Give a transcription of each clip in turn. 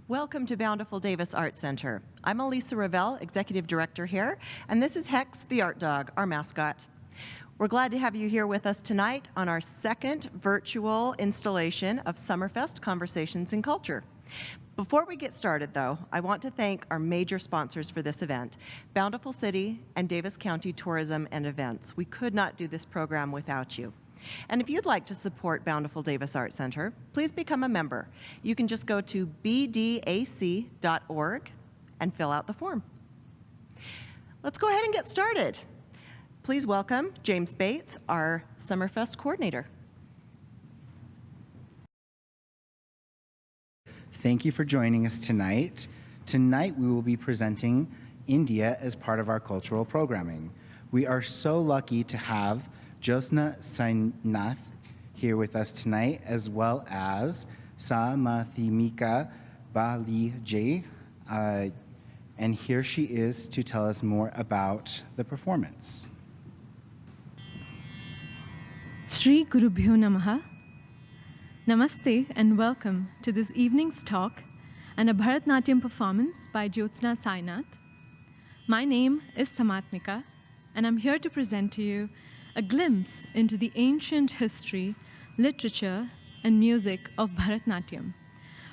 Welcome to Bountiful Davis Art Center. I'm Elisa Ravel, Executive Director here, and this is Hex the Art Dog, our mascot. We're glad to have you here with us tonight on our second virtual installation of Summerfest Conversations in Culture. Before we get started, though, I want to thank our major sponsors for this event, Bountiful City and Davis County Tourism and Events. We could not do this program without you. And if you'd like to support Bountiful Davis Art Center, please become a member. You can just go to bdac.org and fill out the form. Let's go ahead and get started. Please welcome James Bates, our Summerfest coordinator. Thank you for joining us tonight. Tonight we will be presenting India as part of our cultural programming. We are so lucky to have Josna Sainath here with us tonight, as well as Samathimika Bali J. And here she is to tell us more about the performance. Shri Gurubhyo Namaha. Namaste and welcome to this evening's talk and a Bharatnatyam performance by Jyotsna Sainath. My name is Samatmika, and I'm here to present to you a glimpse into the ancient history, literature, and music of Bharatnatyam,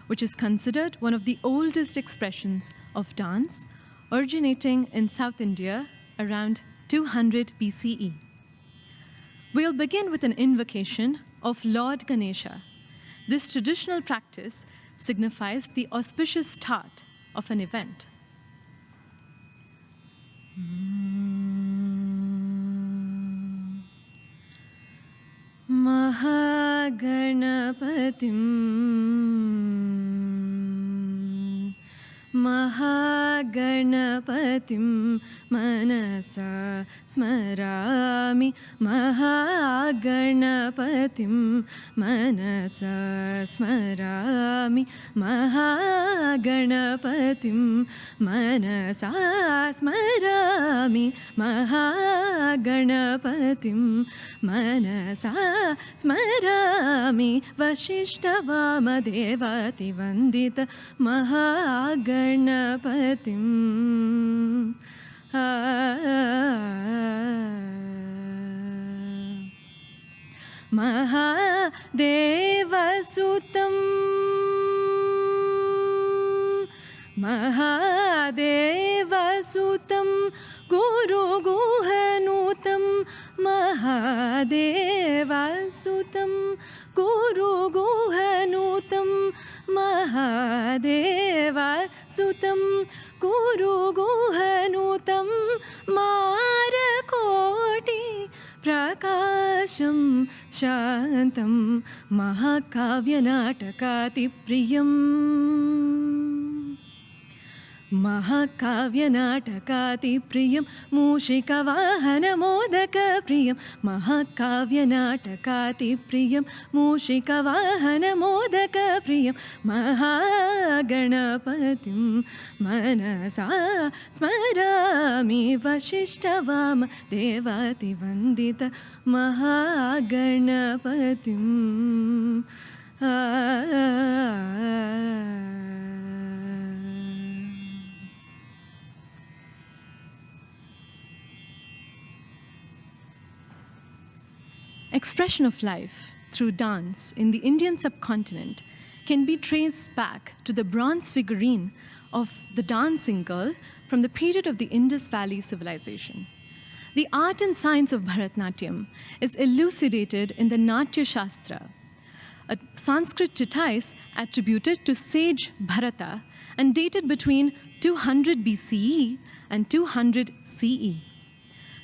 which is considered one of the oldest expressions of dance, originating in South India around 200 BCE. We'll begin with an invocation of Lord Ganesha. This traditional practice signifies the auspicious start of an event. Mahaganapatim manasa smarami Mahaganapatim manasa smarami Mahaganapatim manasa smarami Mahaganapatim manasa smarami Vashishtavama devati vandita Mahaganapatim Mahadevasutam Mahadevasutam Guru Guhanutam Mahadevasutam Guru Guhanutam Mahadevasutam Guru Guhanutam Marakoti Prakasham Shantam Mahakavyanataka Priyam Mahakavyanataka Priyam Mushikavahana Modaka Priyam Mahakavyanataka Priyam Mushikavahana Modaka Priyam Mahaganapatim Manasa Smarami Vashishtavama Devati Vandita Mahaganapatim Expression of life through dance in the Indian subcontinent can be traced back to the bronze figurine of the dancing girl from the period of the Indus Valley civilization. The art and science of Bharatnatyam is elucidated in the Natya Shastra, a Sanskrit treatise attributed to sage Bharata and dated between 200 BCE and 200 CE.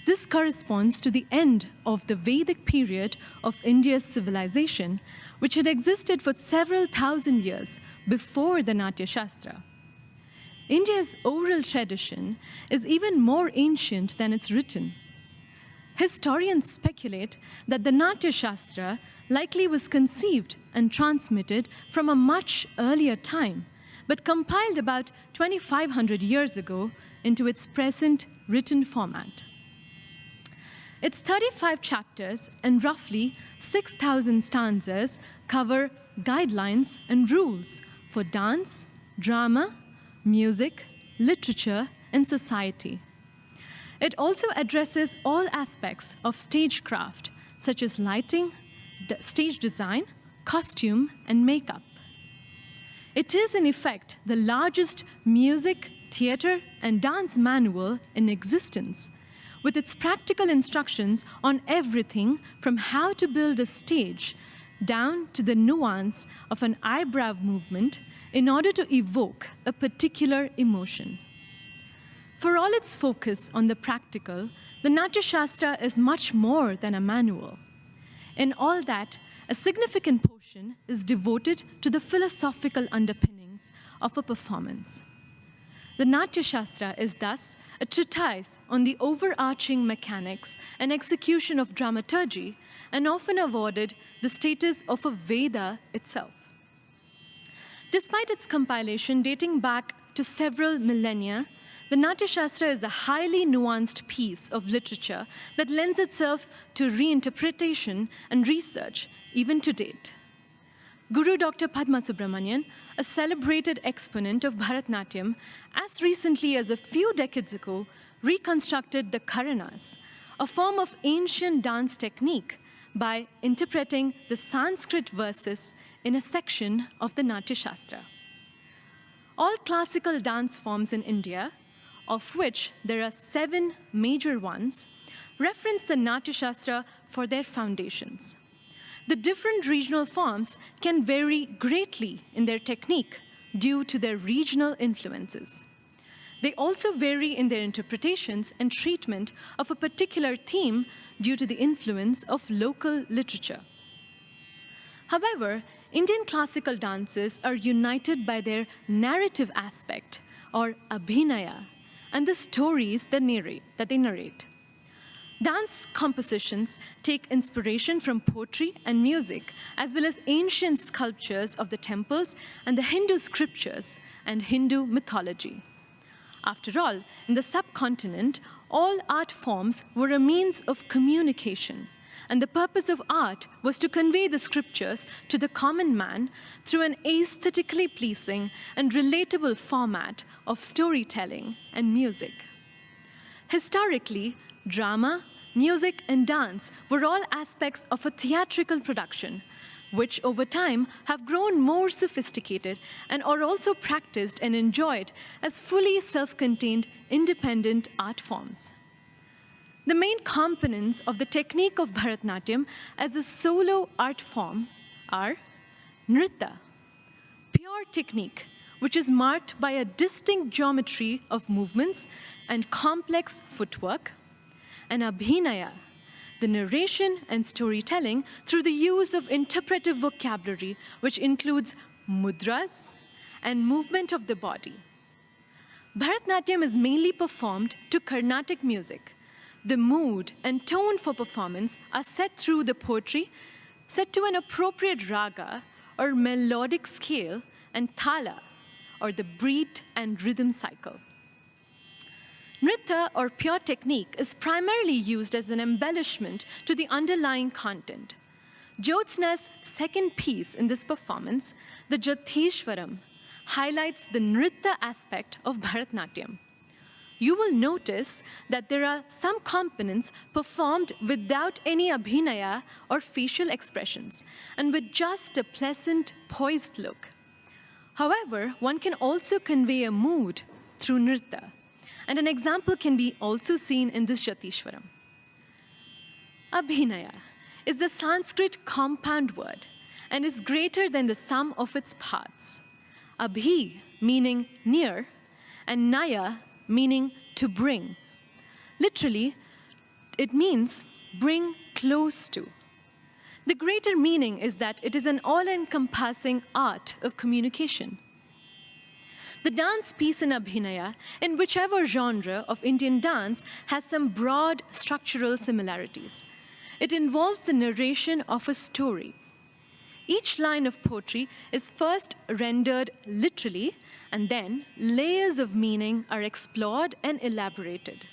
This corresponds to the end of the Vedic period of India's civilization, which had existed for several thousand years before the Natya Shastra. India's oral tradition is even more ancient than its written. Historians speculate that the Natya Shastra likely was conceived and transmitted from a much earlier time, but compiled about 2,500 years ago into its present written format. Its 35 chapters and roughly 6,000 stanzas cover guidelines and rules for dance, drama, music, literature, and society. It also addresses all aspects of stagecraft, such as lighting, stage design, costume, and makeup. It is, in effect, the largest music, theater, and dance manual in existence, with its practical instructions on everything from how to build a stage down to the nuance of an eyebrow movement in order to evoke a particular emotion. For all its focus on the practical, the Natya Shastra is much more than a manual. In all that, a significant portion is devoted to the philosophical underpinnings of a performance. The Natya Shastra is thus a treatise on the overarching mechanics and execution of dramaturgy, and often awarded the status of a Veda itself. Despite its compilation dating back to several millennia, the Natya Shastra is a highly nuanced piece of literature that lends itself to reinterpretation and research even to date. Guru Dr. Padma Subramanian, a celebrated exponent of Bharatnatyam, as recently as a few decades ago, reconstructed the Karanas, a form of ancient dance technique, by interpreting the Sanskrit verses in a section of the Natya Shastra. All classical dance forms in India, of which there are 7 major ones, reference the Natya Shastra for their foundations. The different regional forms can vary greatly in their technique due to their regional influences. They also vary in their interpretations and treatment of a particular theme due to the influence of local literature. However, Indian classical dances are united by their narrative aspect, or abhinaya, and the stories that they narrate. Dance compositions take inspiration from poetry and music, as well as ancient sculptures of the temples and the Hindu scriptures and Hindu mythology. After all, in the subcontinent, all art forms were a means of communication, and the purpose of art was to convey the scriptures to the common man through an aesthetically pleasing and relatable format of storytelling and music. Historically, drama, music, and dance were all aspects of a theatrical production, which over time have grown more sophisticated and are also practiced and enjoyed as fully self-contained, independent art forms. The main components of the technique of Bharatnatyam as a solo art form are nritta, pure technique, which is marked by a distinct geometry of movements and complex footwork, and abhinaya, the narration and storytelling through the use of interpretive vocabulary, which includes mudras and movement of the body. Bharatnatyam is mainly performed to Carnatic music. The mood and tone for performance are set through the poetry, set to an appropriate raga or melodic scale, and thala, or the beat and rhythm cycle. Nritta, or pure technique, is primarily used as an embellishment to the underlying content. Jyotsna's second piece in this performance, the Jyothishwaram, highlights the nritta aspect of Bharatnatyam. You will notice that there are some components performed without any abhinaya or facial expressions, and with just a pleasant, poised look. However, one can also convey a mood through nritta, and an example can be also seen in this Jyothishwaram. Abhinaya is the Sanskrit compound word and is greater than the sum of its parts. Abhi, meaning near, and naya, meaning to bring. Literally, it means bring close to. The greater meaning is that it is an all-encompassing art of communication. The dance piece in Abhinaya, in whichever genre of Indian dance, has some broad structural similarities. It involves the narration of a story. Each line of poetry is first rendered literally, and then layers of meaning are explored and elaborated.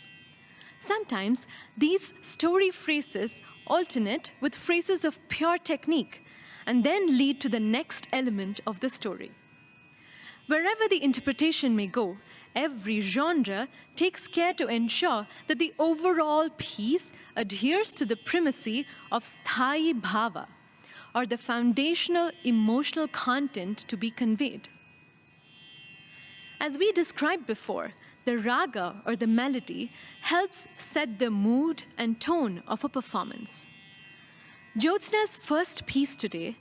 Sometimes these story phrases alternate with phrases of pure technique and then lead to the next element of the story. Wherever the interpretation may go, every genre takes care to ensure that the overall piece adheres to the primacy of sthayi bhava, or the foundational emotional content to be conveyed. As we described before, the raga, or the melody, helps set the mood and tone of a performance. Jyotsna's first piece today,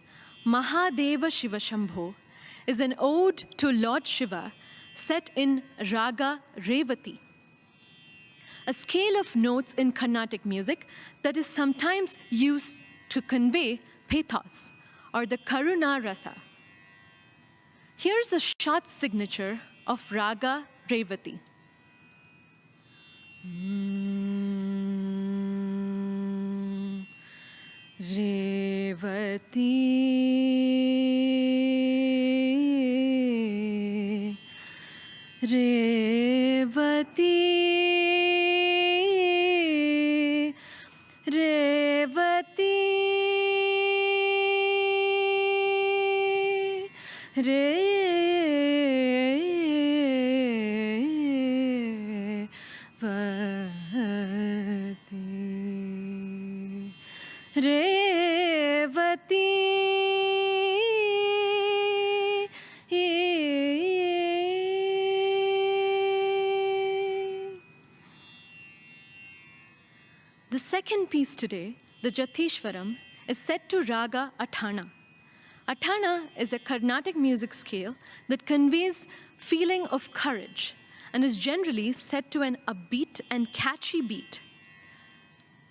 Mahadeva Shiva Shambho, is an ode to Lord Shiva set in Raga Revati, a scale of notes in Carnatic music that is sometimes used to convey pathos, or the Karuna Rasa. Here's a short signature of Raga Revati. Revati, Revati, Revati, Revati, The second piece today, the Jathishwaram, is set to Raga Athana. Athana is a Carnatic music scale that conveys feeling of courage and is generally set to an upbeat and catchy beat.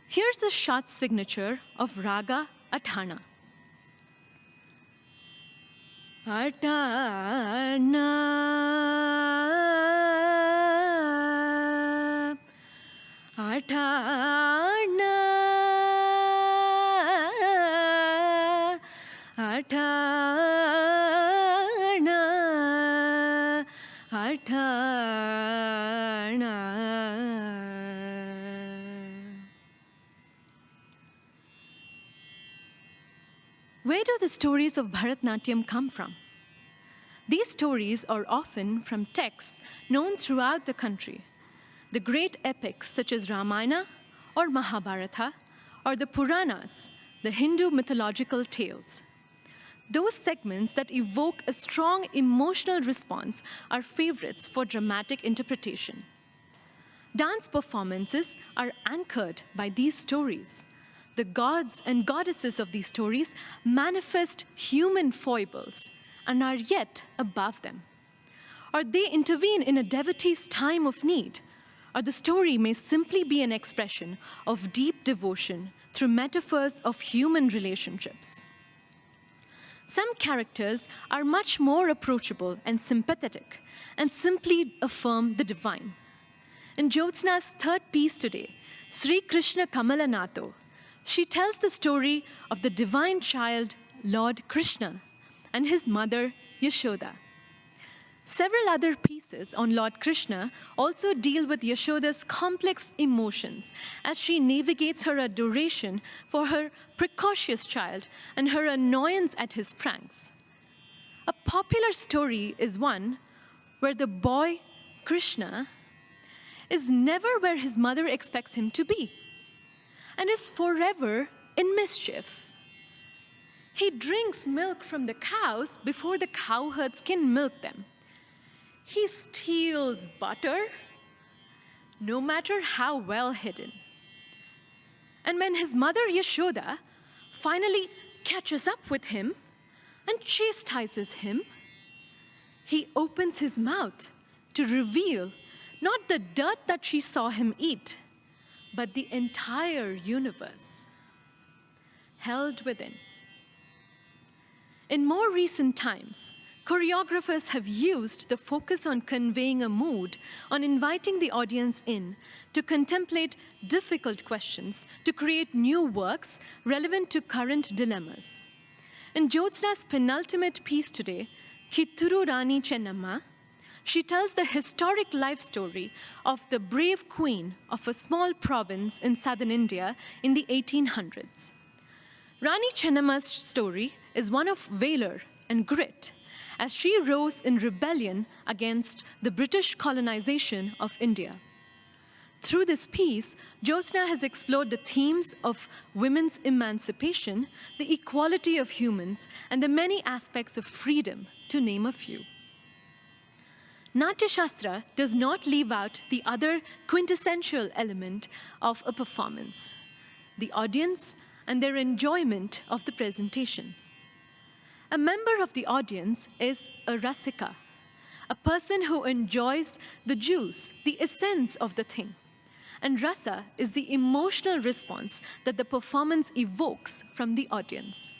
Here's a short signature of Raga Athana. Athana, Athana, Athana, Athana. Where do the stories of Bharatnatyam come from? These stories are often from texts known throughout the country. The great epics such as Ramayana or Mahabharata, or the Puranas, the Hindu mythological tales. Those segments that evoke a strong emotional response are favorites for dramatic interpretation. Dance performances are anchored by these stories. The gods and goddesses of these stories manifest human foibles and are yet above them. Or they intervene in a devotee's time of need, or the story may simply be an expression of deep devotion through metaphors of human relationships. Some characters are much more approachable and sympathetic and simply affirm the divine. In Jyotsna's third piece today, Sri Krishna Kamalanatho, she tells the story of the divine child, Lord Krishna, and his mother, Yashoda. Several other pieces on Lord Krishna also deal with Yashoda's complex emotions as she navigates her adoration for her precocious child and her annoyance at his pranks. A popular story is one where the boy, Krishna, is never where his mother expects him to be and is forever in mischief. He drinks milk from the cows before the cowherds can milk them. He steals butter, no matter how well hidden. And when his mother Yashoda finally catches up with him and chastises him, he opens his mouth to reveal not the dirt that she saw him eat, but the entire universe held within. In more recent times, choreographers have used the focus on conveying a mood, on inviting the audience in to contemplate difficult questions, to create new works relevant to current dilemmas. In Jyotsna's penultimate piece today, Kitturu Rani Chennamma, she tells the historic life story of the brave queen of a small province in southern India in the 1800s. Rani Chennamma's story is one of valor and grit, as she rose in rebellion against the British colonization of India. Through this piece, Jyotsna has explored the themes of women's emancipation, the equality of humans, and the many aspects of freedom, to name a few. Natya Shastra does not leave out the other quintessential element of a performance, the audience and their enjoyment of the presentation. A member of the audience is a rasika, a person who enjoys the juice, the essence of the thing. And rasa is the emotional response that the performance evokes from the audience.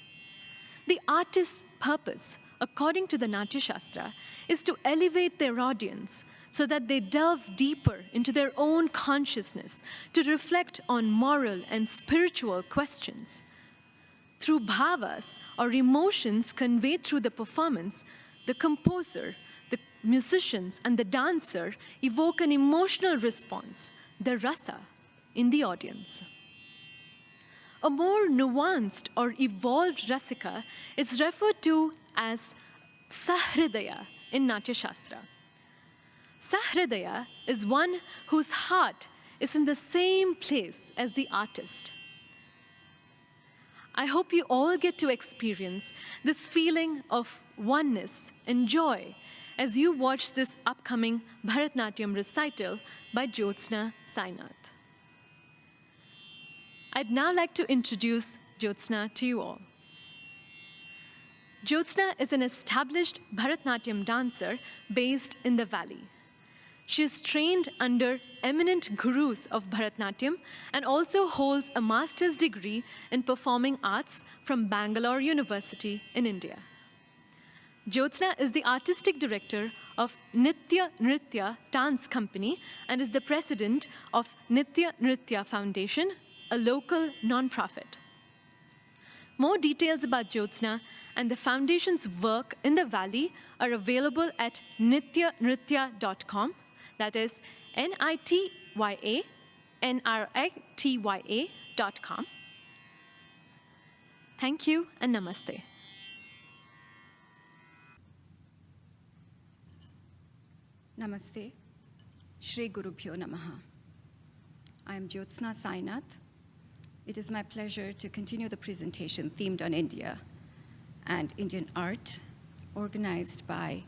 The artist's purpose, according to the Natya Shastra, is to elevate their audience so that they delve deeper into their own consciousness, to reflect on moral and spiritual questions. Through bhavas, or emotions conveyed through the performance, the composer, the musicians, and the dancer evoke an emotional response, the rasa, in the audience. A more nuanced or evolved rasika is referred to as Sahridaya in Natya Shastra. Sahridaya is one whose heart is in the same place as the artist. I hope you all get to experience this feeling of oneness and joy as you watch this upcoming Bharatnatyam recital by Jyotsna Sainath. I'd now like to introduce Jyotsna to you all. Jyotsna is an established Bharatnatyam dancer based in the Valley. She is trained under eminent gurus of Bharatnatyam and also holds a master's degree in performing arts from Bangalore University in India. Jyotsna is the artistic director of Nitya Nritya Dance Company and is the president of Nitya Nritya Foundation, a local nonprofit. More details about Jyotsna and the foundation's work in the Valley are available at nityanritya.com. That is NITYANRITYA.com. Thank you and namaste. Namaste. Shri Gurubhyo Namaha. I am Jyotsna Sainath. It is my pleasure to continue the presentation themed on India and Indian art, organized by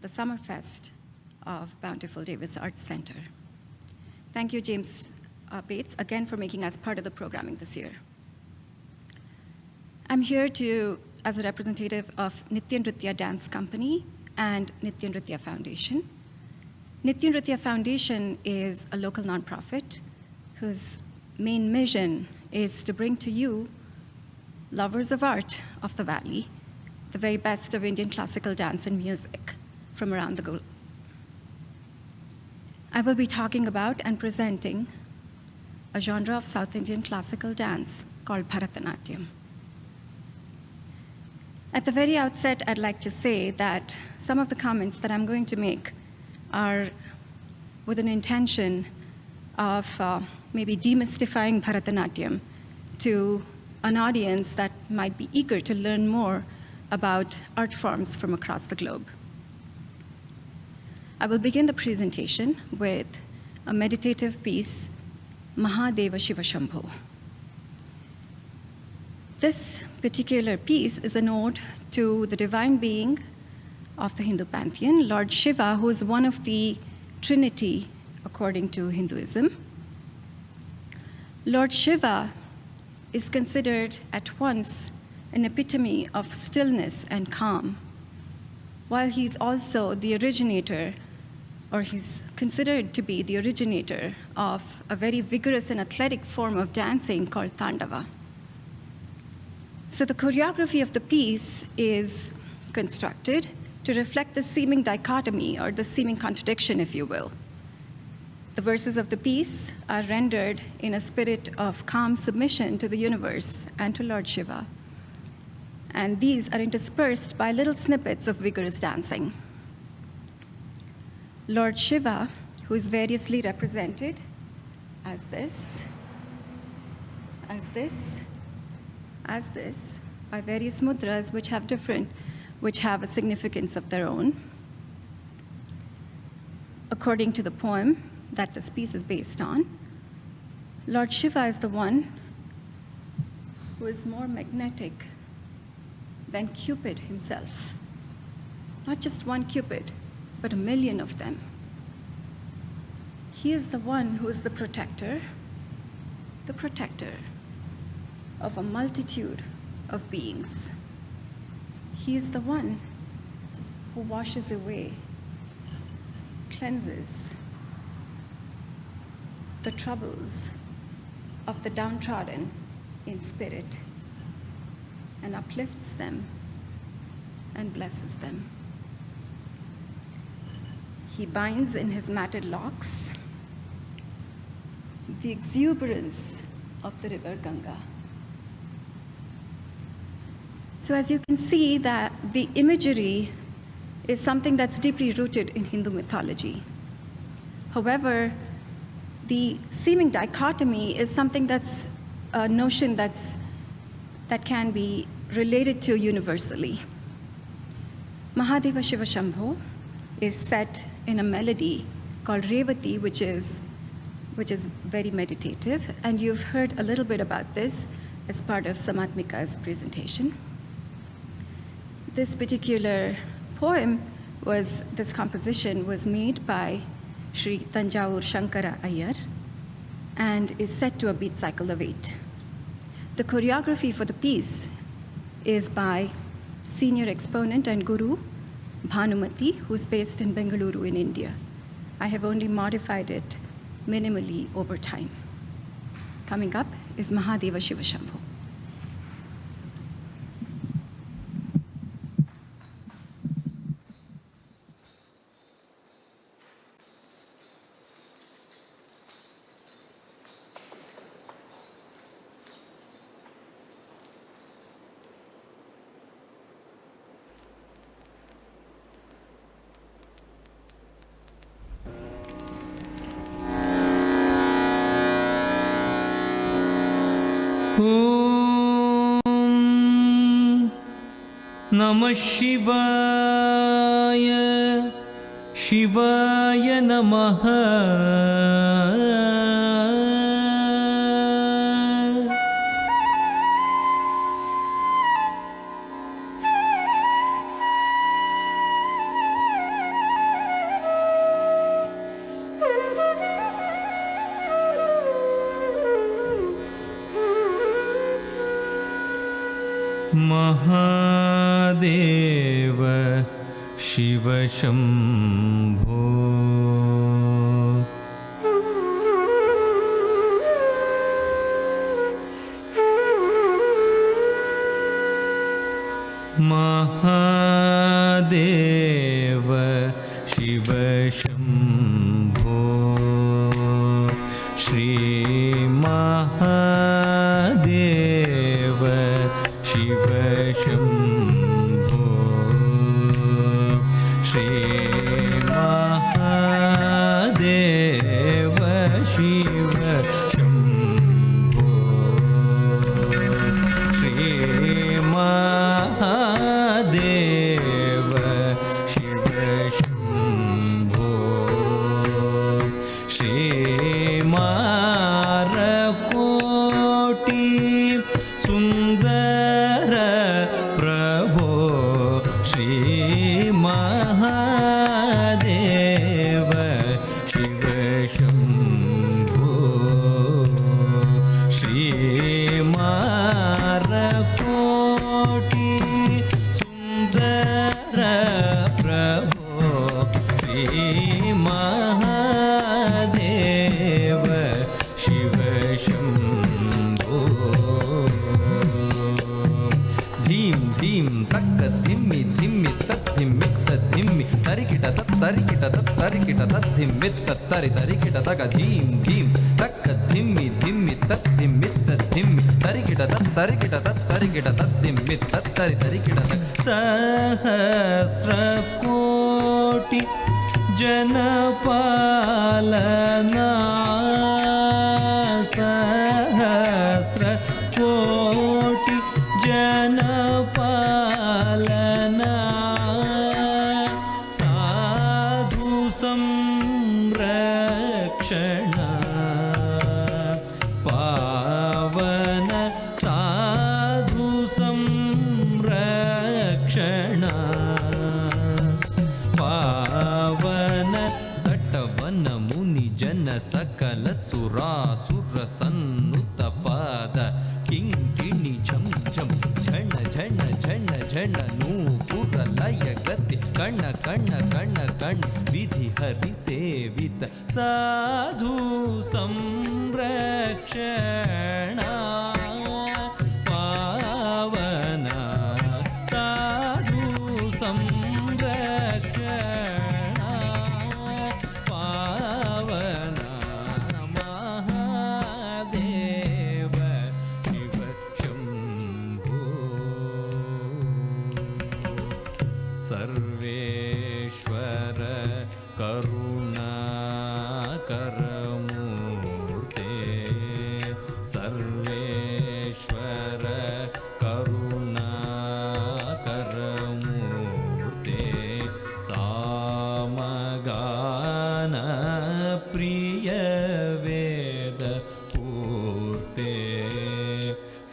the Summerfest of Bountiful Davis Arts Center. Thank you, James Bates, again for making us part of the programming this year. I'm here as a representative of Nitya Nritya Dance Company and Nitya Nritya Foundation. Nitya Nritya Foundation is a local nonprofit whose main mission is to bring to you, lovers of art of the Valley, the very best of Indian classical dance and music from around the globe. I will be talking about and presenting a genre of South Indian classical dance called Bharatanatyam. At the very outset, I'd like to say that some of the comments that I'm going to make are with an intention of maybe demystifying Bharatanatyam to an audience that might be eager to learn more about art forms from across the globe. I will begin the presentation with a meditative piece, Mahadeva Shiva Shambho. This particular piece is an ode to the divine being of the Hindu pantheon, Lord Shiva, who is one of the Trinity according to Hinduism. Lord Shiva is considered at once an epitome of stillness and calm, while he's also the originator, or he's considered to be the originator of a very vigorous and athletic form of dancing called Tandava. So the choreography of the piece is constructed to reflect the seeming dichotomy or the seeming contradiction, if you will. The verses of the piece are rendered in a spirit of calm submission to the universe and to Lord Shiva. And these are interspersed by little snippets of vigorous dancing. Lord Shiva, who is variously represented as this, by various mudras which have different which have a significance of their own. According to the poem that this piece is based on, Lord Shiva is the one who is more magnetic than Cupid himself. Not just one Cupid, but a million of them. He is the one who is the protector of a multitude of beings. He is the one who washes away, cleanses the troubles of the downtrodden in spirit and uplifts them and blesses them. He binds in his matted locks the exuberance of the river Ganga. So as you can see, that the imagery is something that's deeply rooted in Hindu mythology. However, the seeming dichotomy is something that's a notion that can be related to universally. Mahadeva Shiva Shambho is set in a melody called Revati, which is very meditative, and you've heard a little bit about this as part of Samatmika's presentation. This particular poem this composition was made by Sri Tanjavur Shankara Iyer and is set to a beat cycle of 8. The choreography for the piece is by senior exponent and guru Bhanumati, who's based in Bengaluru in India. I have only modified it minimally over time. Coming up is Mahadeva Shiva Shambho. नमः शिवाय शिवाय नमः महादेव शिव शंभो महादेव शिव शंभो श्री महादेव शिव शंभो श्री महादेव शिव शंभो श्री महादेव शिव शंभो श्री मारकोटि सुंदर प्रभो श्री महादेव शिव शंभो श्री मारकोटि सुंदर प्रभो श्री महादेव शिव शंभो धीम धीम तक्क धिम्मि धिम्मि तद्धिम्मि तद्धिम्मि तरिकिट तत्तरिकिट तत्तरिकिट तद्धिम्मि तत्तरि तरिकिट तक धीम धीम तक्क धिम्मि धिम्मि तद्धिम्मि तद्धिम्मि तरिकिट तत्तरिकिट तत्तरिकिट तद्धिम्मि तत्तरि तरिकिट तक सहस्रकोटि जनपालना सहस्रकोटि जनपालना पावन तटवन मुनि जन सकल सुरासुर सन्नुत पाद किंकिणी झम झम झण झण झण झण नूपुर लय गति कण कण कण कण विधि हरि सेवित साधु संरक्षणा पावना साधु संरक्षणा पावना महादेव शिव शंभो सर्वेश्वर करुणाकरमूर्ते सर्वेश्वर करुणाकरमूर्ते सामगान प्रिय वेद पूर्ते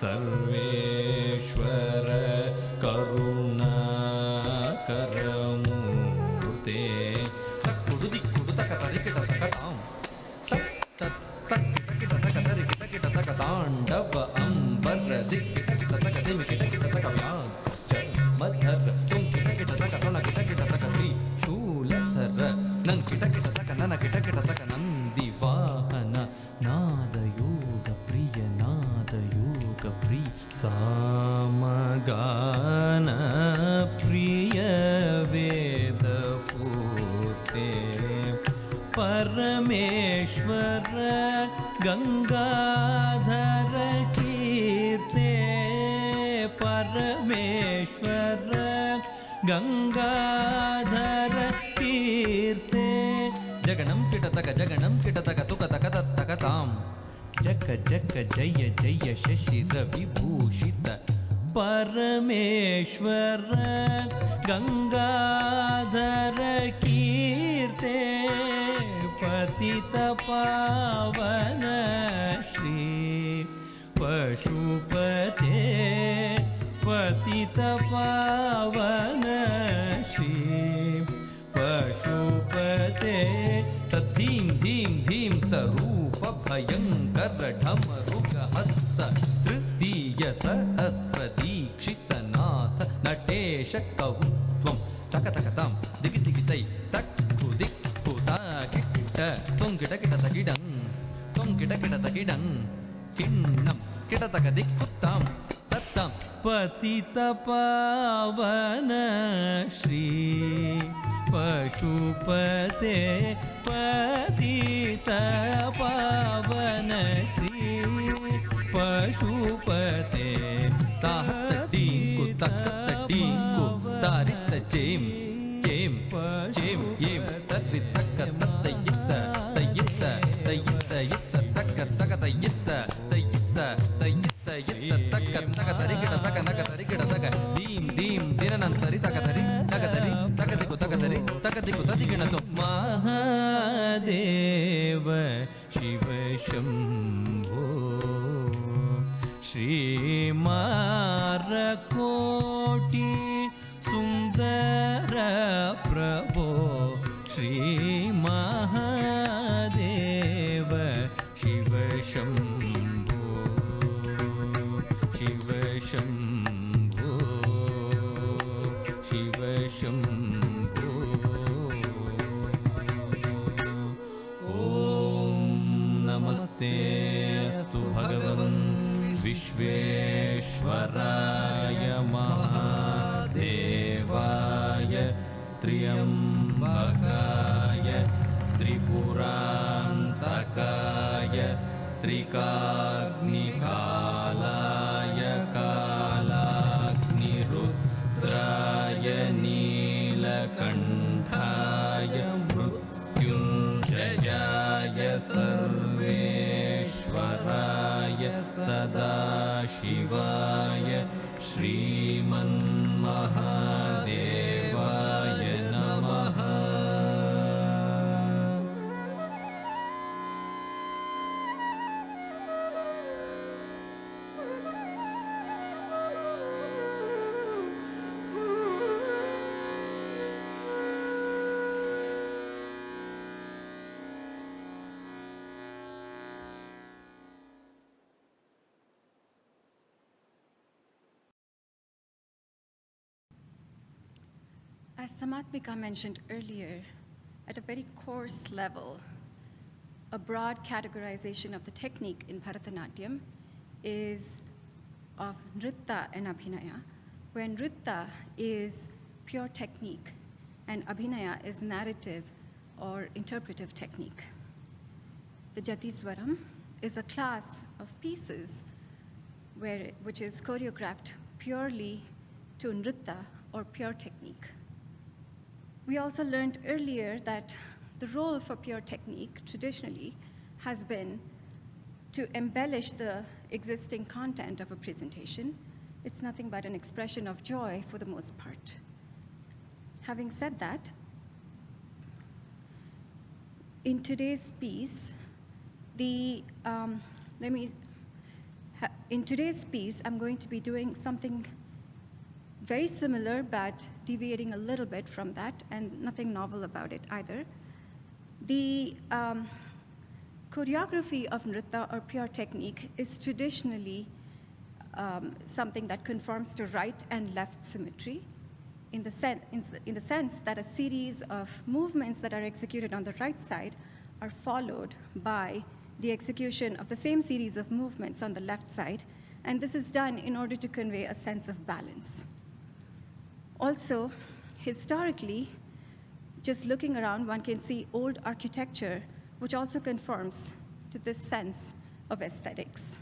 सर्वेश्वर करुणाकरमूर्ते सकुडु दिक्कुडु तक तरिकिट सकतां तत् तत् तकिट तक तरिकिट किट तक तांडव अंबर दिक्किट किट तक दिमिकिट किट तक व्याज मधर तुम किट किट तक तोन किट किट तक त्रिशूल सर नं किट किट तक नन किट किट तक नंदी वाहन नाद योग प्रिय सामगान प्रिय वेद पूर्ते परमेश्वर गंगाधर कीर्ते परमेश्वर गंगाधर कीर्ते जगणं किटतक तुकतक तत्तकतां जक जक जय जय शशिर विभूषित परमेश्वर गंगाधर कीर्ते पतित पावन श्री पशुपते पतित पावन श्री पशुपते तद्धीं धीं धीं तरूप भयंकर ढमरुग हस्त तृतीय सहस्र दीक्षित नाथ नटेश कौत्वं तक तकतां दिगि दिगितै तक्कु दिक्कु ताकिट त्वं किट किट तगिडं त्वं किट किट तगिडं किन्नं किट तक दिक्कुत्तां तत्तां पतित पावन श्री पशुपते पतित पावन श्री पशुपते ताहत्तींकु तक्कत्तींकु तारित चेम चेम चेम येम तत्रितक्क तत्तयित्त तयित्त तयित्त यित्त तक्क तक तयित्त तयित्त तयित्त यित्त तक्क तक तरिकिट तक नक तरिकिट तक दीं दीं दिननं तरितक तरि तक तरि तक दिकु तक तरि तक दिकु तदिगिणतु महादेव शिव शंभो श्रीमारकोटि सुंदर प्रभो श्री महादेव शिव शंभो शिव शंभो शिव शंभो ओम नमस्ते अस्तु भगवन् विश्वेश्वराय महादेवाय त्र्यंबकाय त्रिपुरांतकाय त्रिकाग्निकालाय कालाग्निरुद्राय नीलकंठाय मृत्युंजयाय सर्वेश्वराय सदाशिवाय श्रीमन्महादेवाय नमः। As Samatmika mentioned earlier, at a very coarse level, a broad categorization of the technique in Bharatanatyam is of Nritta and Abhinaya, where Nritta is pure technique and Abhinaya is narrative or interpretive technique. The Jatiswaram is a class of pieces which is choreographed purely to Nritta or pure technique. We also learned earlier that the role for pure technique traditionally has been to embellish the existing content of a presentation. It's nothing but an expression of joy for the most part. Having said that, in today's piece, I'm going to be doing something very similar, but deviating a little bit from that, and nothing novel about it either. The choreography of Nritta or pure technique is traditionally something that conforms to right and left symmetry in the sense that a series of movements that are executed on the right side are followed by the execution of the same series of movements on the left side, and this is done in order to convey a sense of balance. Also, historically, just looking around, one can see old architecture, which also conforms to this sense of aesthetics.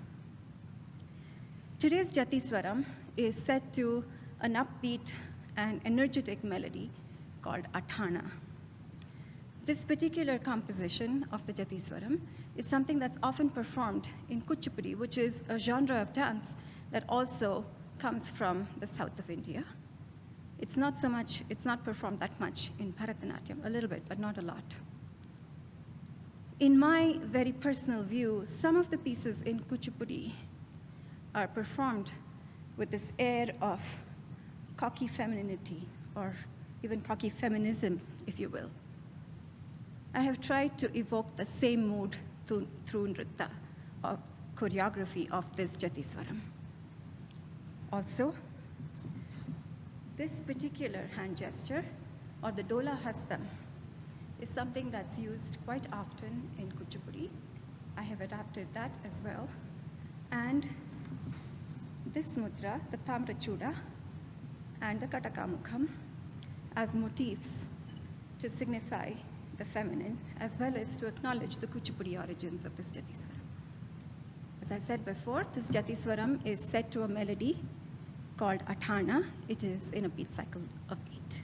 Today's Jatiswaram is set to an upbeat and energetic melody called Athana. This particular composition of the Jatiswaram is something that's often performed in Kuchipudi, which is a genre of dance that also comes from the south of India. It's not performed that much in Bharatanatyam, a little bit, but not a lot. In my very personal view, some of the pieces in Kuchipudi are performed with this air of cocky femininity, or even cocky feminism, if you will. I have tried to evoke the same mood through Nritta, or choreography of this Jatiswaram. Also, this particular hand gesture, or the Dola Hastam, is something that's used quite often in Kuchipudi. I have adapted that as well. And this mudra, the Tamrachuda, and the Katakamukham, as motifs to signify the feminine, as well as to acknowledge the Kuchipudi origins of this Jatiswaram. As I said before, this Jatiswaram is set to a melody called Athana. It is in a beat cycle of 8.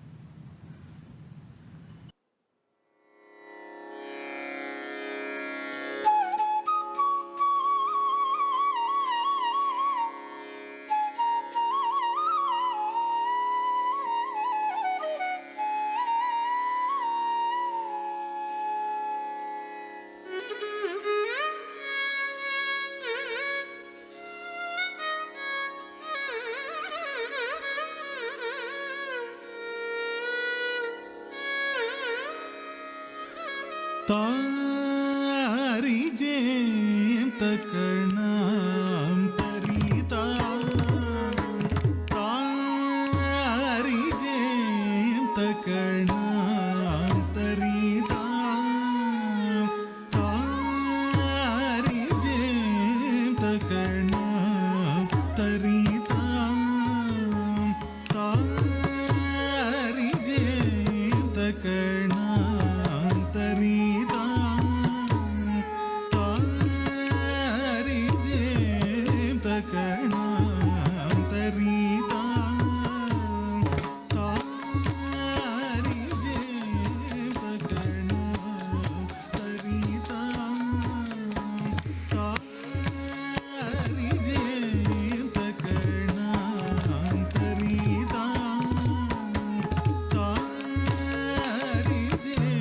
तारी GeM तकनाम तरीता तारी GeM तकनाम तरीता तारी GeM तकनाम तरीता तारी GeM तकनाम तरीता तारी GeM तकनाम तरीता तारी GeM तकनाम तरीता तारी GeM तकनाम तरीता तारी GeM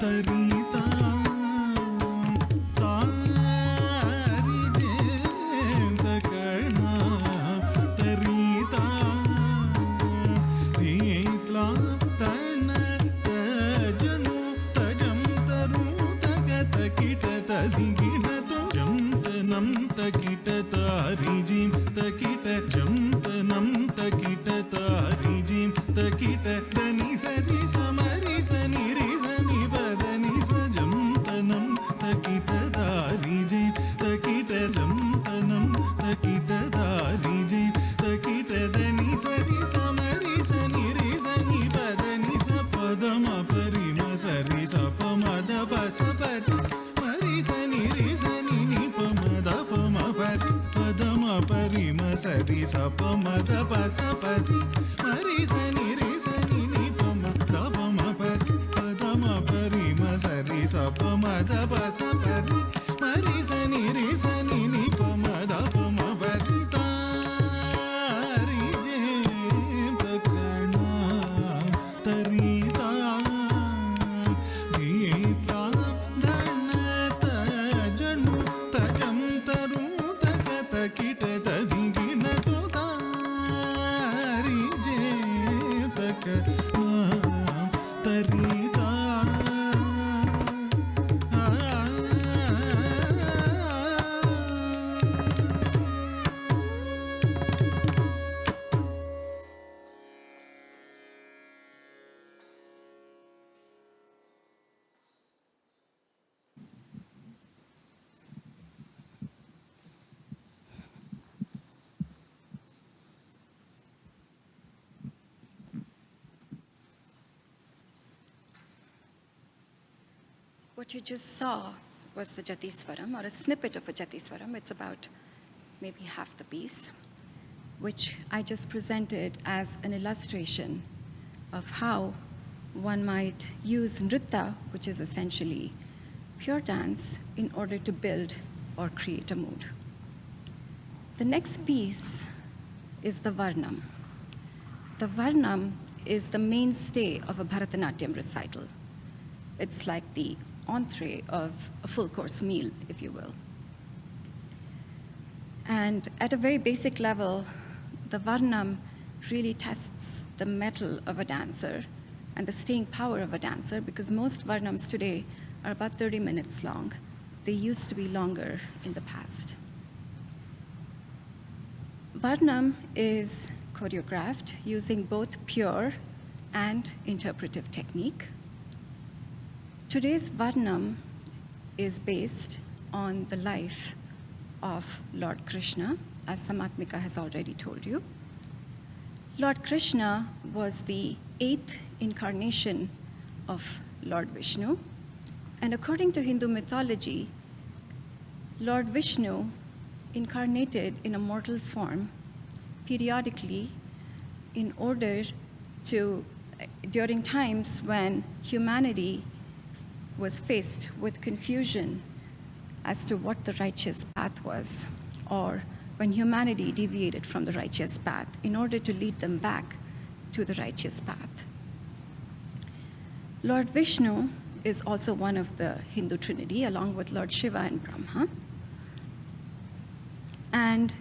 तरिता सारी GeM तकणा तरिता नीतला तन तजनु तजम तरू तगत किट तदिगिन तो जम तनम तकिट तारी जिम तकिट जम तनम तकिट तारी जिम तकिट दनि सरि समरि सनि रि सनि पदनि स जम तनम तकिट तारी जिम तकिट जम तनम तकिट तारी जिम तकिट दनि सरि समरि सनि रि सनि पदनि स पदम परि म सरि स प म द प स परि मरि सनि रि सनि नि प म द प म परि पदम परि म सरि स प म द प स परि मरि सनि रि सनि नि प म द प म परि पदम परि म सरि स प म द प स परि मरि सनि रि सनि नि प म द प म परि तारि जे तकणा तरिता गीता धन तजनु तजम तरू तगत किट तदिगिन तो तारि जे तकणा तरिता What you just saw was the Jatiswaram, or a snippet of a Jatiswaram. It's about maybe half the piece, which I just presented as an illustration of how one might use nritta, which is essentially pure dance, in order to build or create a mood. The next piece is the Varnam. The Varnam is the mainstay of a Bharatanatyam recital. It's like the entree of a full course meal, if you will. And at a very basic level, the Varnam really tests the mettle of a dancer and the staying power of a dancer, because most Varnams today are about 30 minutes long. They used to be longer in the past. Varnam is choreographed using both pure and interpretive technique. Today's Varnam is based on the life of Lord Krishna, as Samatmika has already told you. Lord Krishna was the 8th incarnation of Lord Vishnu, and according to Hindu mythology, Lord Vishnu incarnated in a mortal form periodically in order to, during times when humanity was faced with confusion as to what the righteous path was, or when humanity deviated from the righteous path, in order to lead them back to the righteous path. Lord Vishnu is also one of the Hindu Trinity, along with Lord Shiva and Brahma. And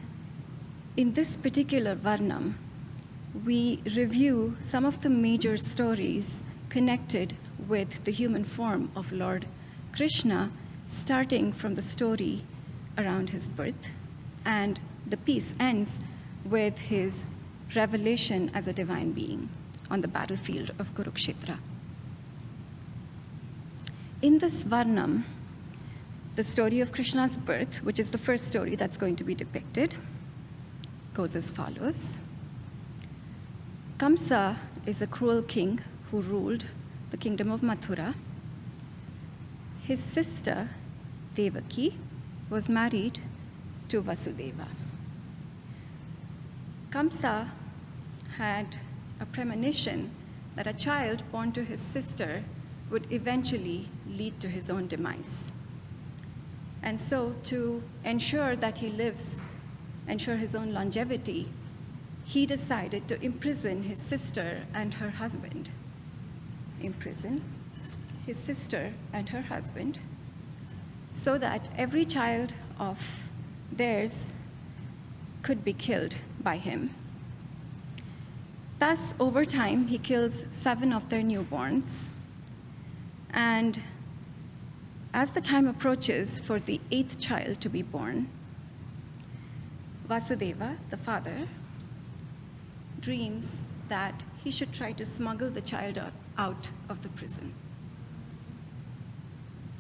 in this particular Varnam, we review some of the major stories connected with the human form of Lord Krishna, starting from the story around his birth, and the piece ends with his revelation as a divine being on the battlefield of Kurukshetra. In this Varnam, the story of Krishna's birth, which is the first story that's going to be depicted, goes as follows. Kamsa is a cruel king who ruled the kingdom of Mathura. His sister, Devaki, was married to Vasudeva. Kamsa had a premonition that a child born to his sister would eventually lead to his own demise. And so, to ensure that he lives, ensure his own longevity, he decided to imprison his sister and her husband. Imprison, his sister and her husband, so that every child of theirs could be killed by him. Thus, over time, he kills 7 of their newborns. And as the time approaches for the 8th child to be born, Vasudeva, the father, dreams that he should try to smuggle the child out of the prison.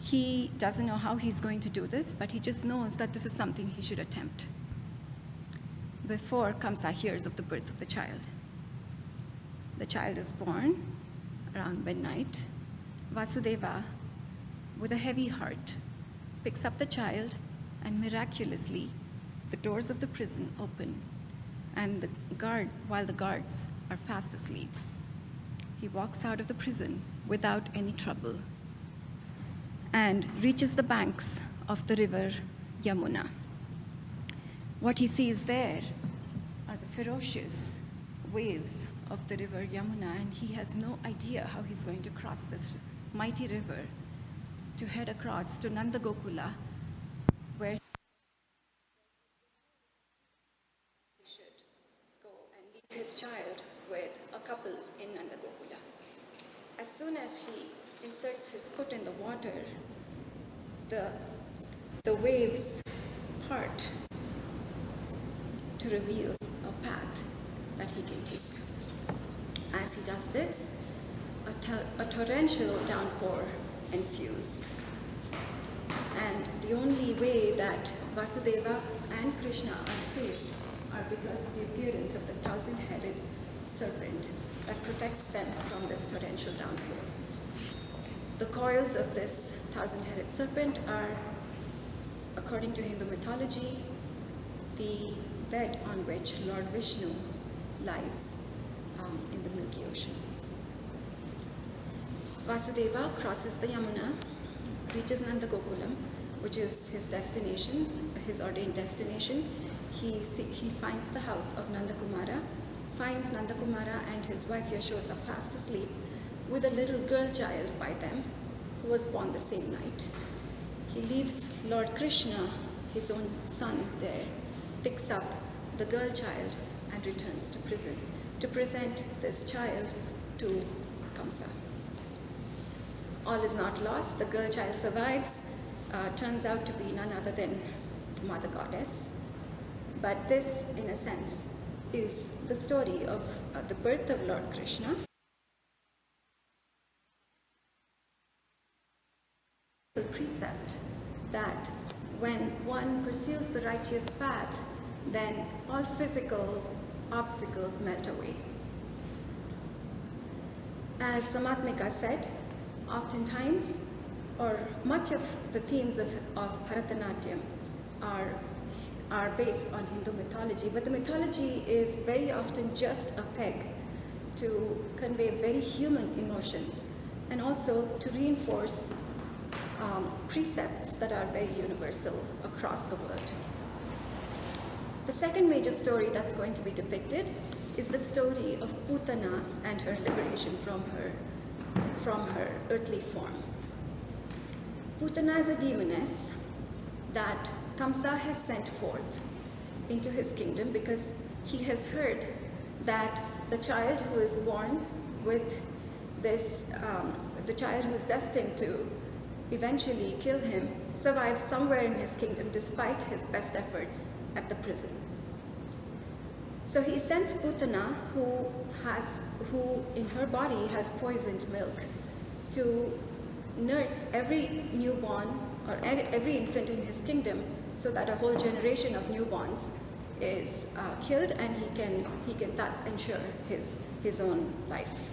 He doesn't know how he's going to do this, but he just knows that this is something he should attempt before Kamsa hears of the birth of the child. The child is born around midnight. Vasudeva, with a heavy heart, picks up the child, and miraculously, the doors of the prison open, and while the guards are fast asleep, he walks out of the prison without any trouble and reaches the banks of the river Yamuna. What he sees there are the ferocious waves of the river Yamuna, and he has no idea how he's going to cross this mighty river to head across to Nanda Gokula, where he should go and leave his child with a couple in Nanda Gokula. As soon as he inserts his foot in the water, the waves part to reveal a path that he can take. As he does this, a torrential downpour ensues. And the only way that Vasudeva and Krishna are safe are because of the appearance of the 1,000-headed serpent that protects them from this torrential downpour. The coils of this 1,000-headed serpent are, according to Hindu mythology, the bed on which Lord Vishnu lies in the Milky Ocean. Vasudeva crosses the Yamuna, reaches Nanda Gokulam, which is his destination, his ordained destination. He finds the house of Nanda Kumara, finds Nanda Kumara and his wife Yashoda fast asleep with a little girl child by them who was born the same night. He leaves Lord Krishna, his own son, there, picks up the girl child and returns to prison to present this child to Kamsa. All is not lost. The girl child survives, turns out to be none other than the mother goddess. But this, in a sense, is the story of the birth of Lord Krishna. The precept that when one pursues the righteous path, then all physical obstacles melt away. As Samatmika said, oftentimes, or much of the themes of Bharatanatyam are based on Hindu mythology, but the mythology is very often just a peg to convey very human emotions and also to reinforce precepts that are very universal across the world. The second major story that's going to be depicted is the story of Putana and her liberation from her earthly form. Putana is a demoness that Kamsa has sent forth into his kingdom because he has heard that the child who is born with this, the child who is destined to eventually kill him, survives somewhere in his kingdom despite his best efforts at the prison. So he sends Putana, who in her body has poisoned milk, to nurse every newborn or every infant in his kingdom so that a whole generation of newborns is killed and he can thus ensure his own life.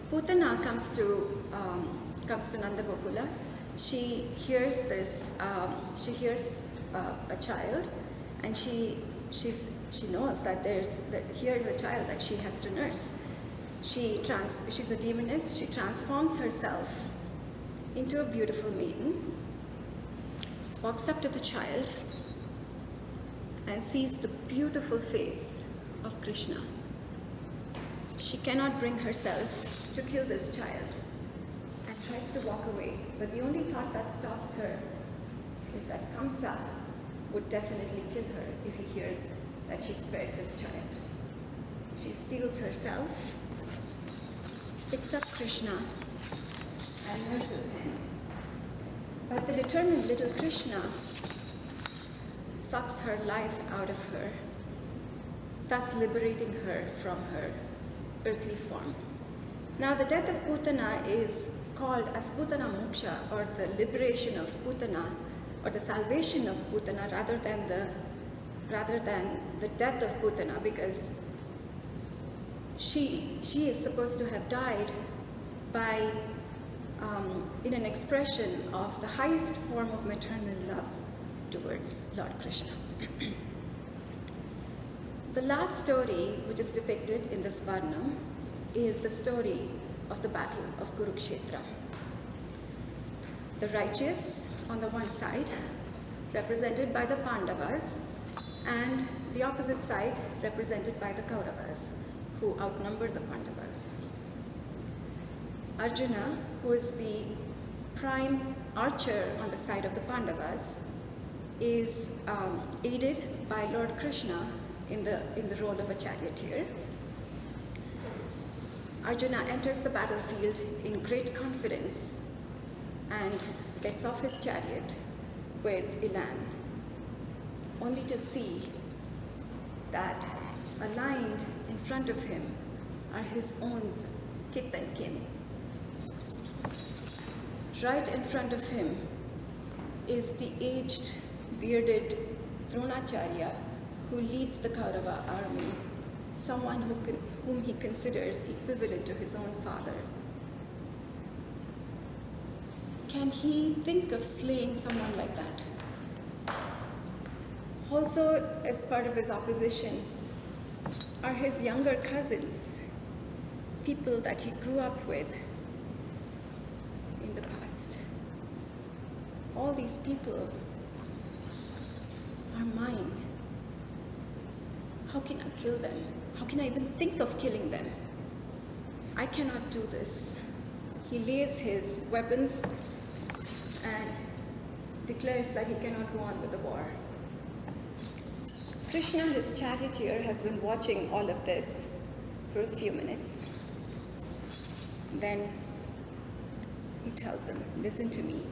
Putana comes to Nanda Gokula. She hears a child, and she knows that here's a child that she has to nurse. She's a demoness. She transforms herself into a beautiful maiden, walks up to the child, and sees the beautiful face of Krishna. She cannot bring herself to kill this child. tries to walk away. But the only thought that stops her is that Kamsa would definitely kill her if he hears that she spared this child. She steels herself, picks up Krishna, and nurses him. But the determined little Krishna sucks her life out of her, thus liberating her from her earthly form. Now, the death of Putana is called as Putana Moksha, or the liberation of Putana, or the salvation of Putana, rather than the death of Putana, because she is supposed to have died by in an expression of the highest form of maternal love towards Lord Krishna. The last story which is depicted in this Varnam is the story of the battle of Kurukshetra. The righteous on the one side, represented by the Pandavas, and the opposite side, represented by the Kauravas, who outnumbered the Pandavas. Arjuna, who is the prime archer on the side of the Pandavas, is aided by Lord Krishna in the role of a charioteer. Arjuna enters the battlefield in great confidence and gets off his chariot with Ilan, only to see that aligned in front of him are his own kith and kin. Right in front of him is the aged, bearded Dronacharya, who leads the Kaurava army, someone whom he considers equivalent to his own father. Can he think of slaying someone like that? Also, as part of his opposition, are his younger cousins, people that he grew up with in the past. All these people are mine. How can I kill them? How can I even think of killing them? I cannot do this. He lays his weapons and declares that he cannot go on with the war. Krishna, his charioteer, has been watching all of this for a few minutes. Then he tells him, listen to me.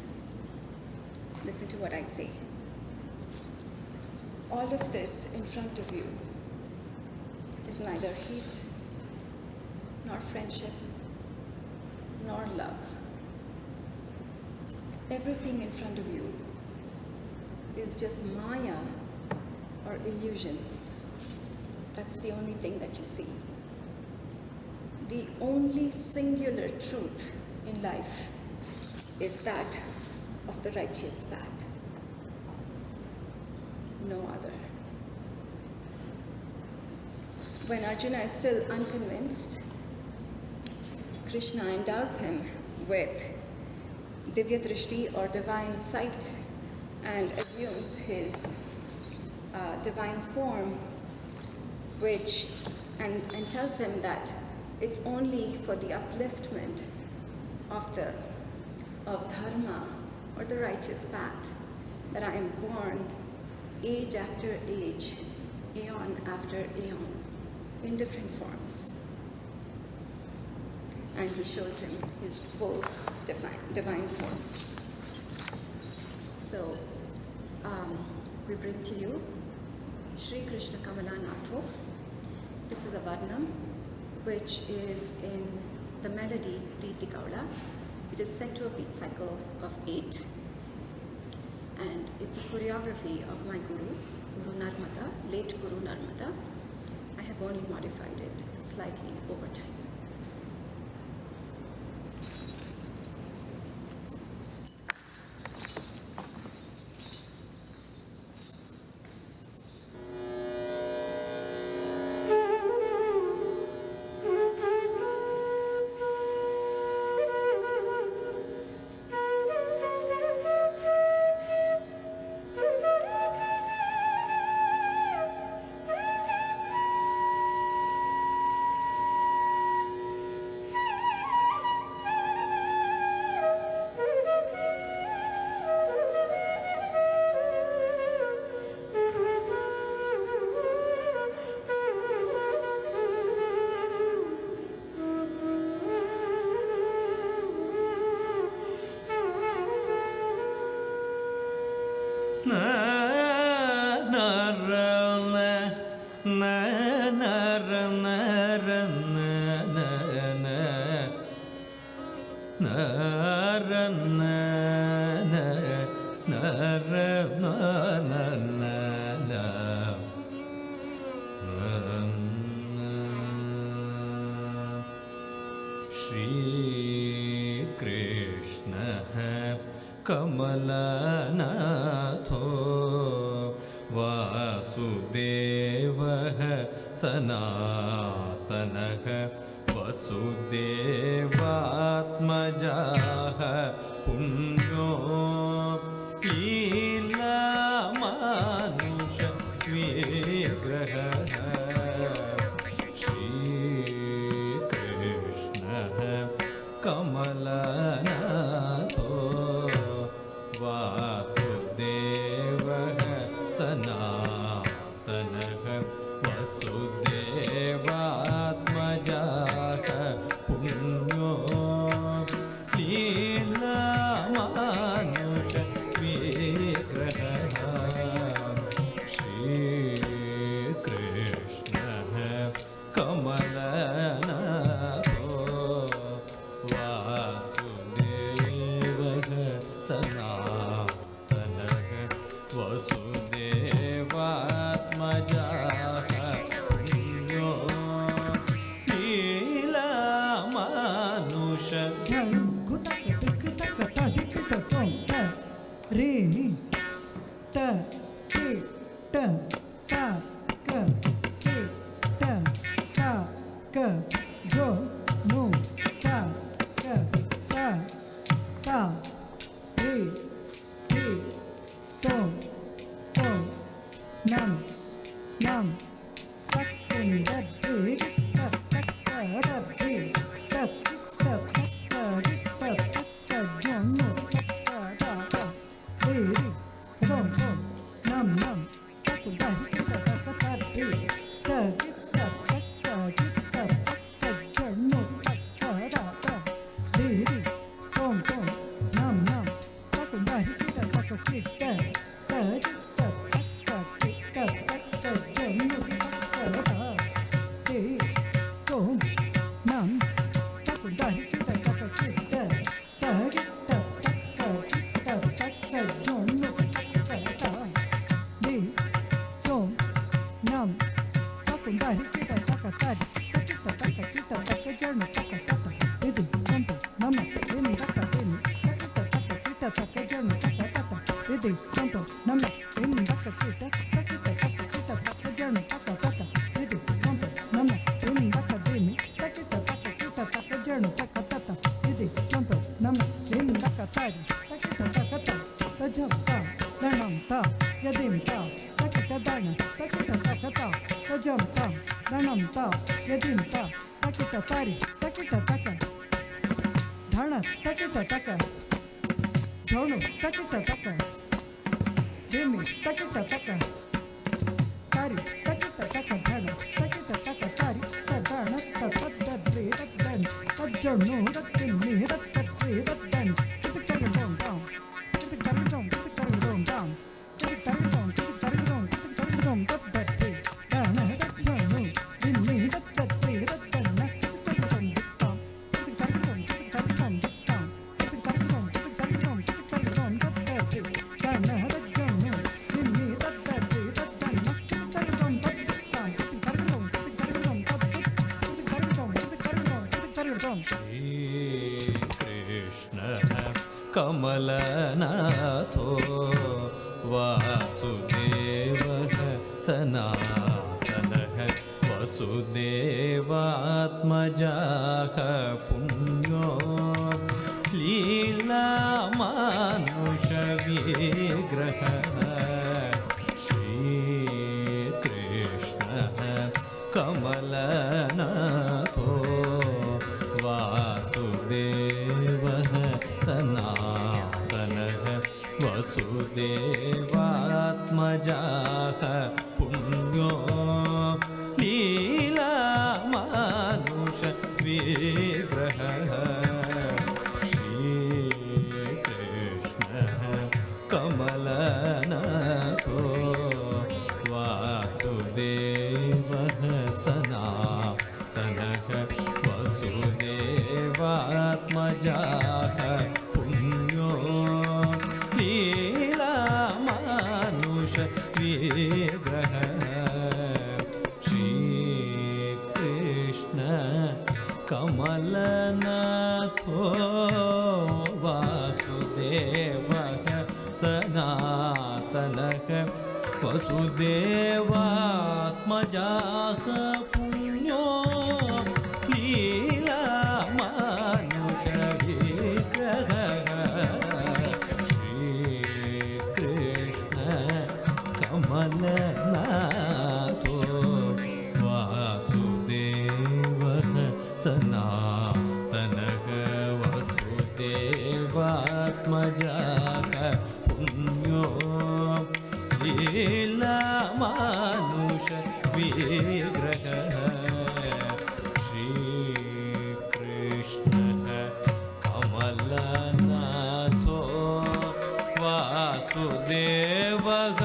Listen to what I say. All of this in front of you is neither hate, nor friendship, nor love. Everything in front of you is just Maya, or illusion. That's the only thing that you see. The only singular truth in life is that of the righteous path. No other. When Arjuna is still unconvinced, Krishna endows him with Divya Drishti, or divine sight, and assumes his divine form, and tells him that it's only for the upliftment of dharma, or the righteous path, that I am born age after age, aeon after aeon, in different forms. And he shows him his full divine form. So, we bring to you Sri Krishna Kamala Natho. This is a Varnam, which is in the melody Preeti Gaula, which is set to a beat cycle of 8. And it's a choreography of my Guru Narmada, late Guru Narmada. I have only modified it slightly over time. श्रीकृष्णः कमलनाथो वासुदेवः सनातनः वसुदेवात्मजाः पुण्यो लीलामानुष विग्रहः श्रीकृष्णः कमलनाथो वासुदेवः सनातनः वसुदेवात्मजाः पुण्यो लीलामानुष विग्रहः श्रीकृष्णः कमलनाथो वासुदेवः सनातनः वसुदेवात्मजाः पुण्यो लीलामानुष रे त टे ट ता क टे ट ता क जो नो ता क ता ता रे रे तो नम नम तक्कन दे तक्क दे तक्क जो नो श्रीकृष्णः कमलनाथो वासुदेवः सनातनः वसुदेवात्मजाः पुण्यो लीलामानुषविग्रहः श्रीकृष्णः कमलनाथो वासुदेवः सनातनः वसुदेवात्मजाः पुण्यो लीलामानुष विग्रहः श्रीकृष्णः कमलनाथो वासुदेवः सनातनः वसुदेवात्मजाः सनातनः वसुदेवात्मजाः पुण्यो लीलामानुषविग्रहः श्रीकृष्ण कमलनाथो वासुदेवः सनातनः वसुदेवात्मजाः पुण्यो लीलामानुषविग्रहः श्रीकृष्णः कमलनाथो वासुदेवः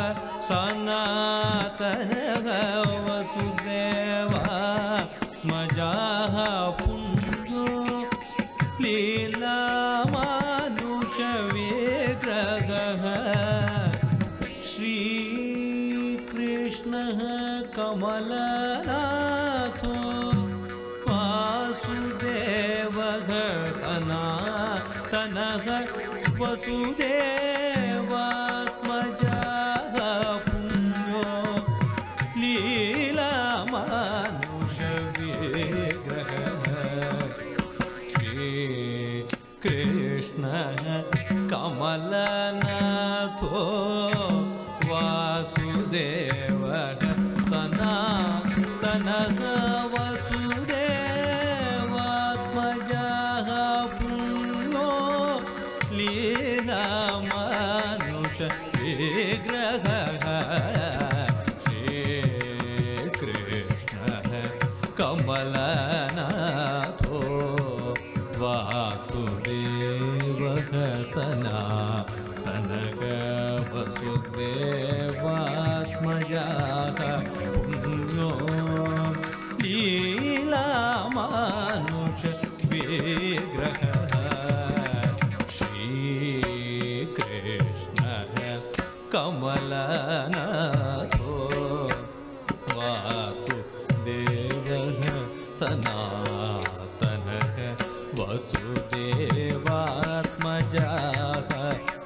सनातनः वसुदेवात्मजाः पुण्यो लीलामानुषविग्रहः श्रीकृष्णः कमलनाथो वासुदेवः सनातनः वसुदेवात्मजाः पुण्यो लीलामानुषविग्रहः श्रीकृष्णः कमलनाथो वासुदेवः सनातनः वसुदेवात्मजाः पुण्यो लीलामानुषविग्रहः श्रीकृष्णः कमलनाथो वासुदेवः सनातनः वसुदेवात्मजाः पुण्यो लीलामानुषविग्रहः श्रीकृष्णः कमलनाथो वासुदेवः सनातनः वसुदेवात्मजाः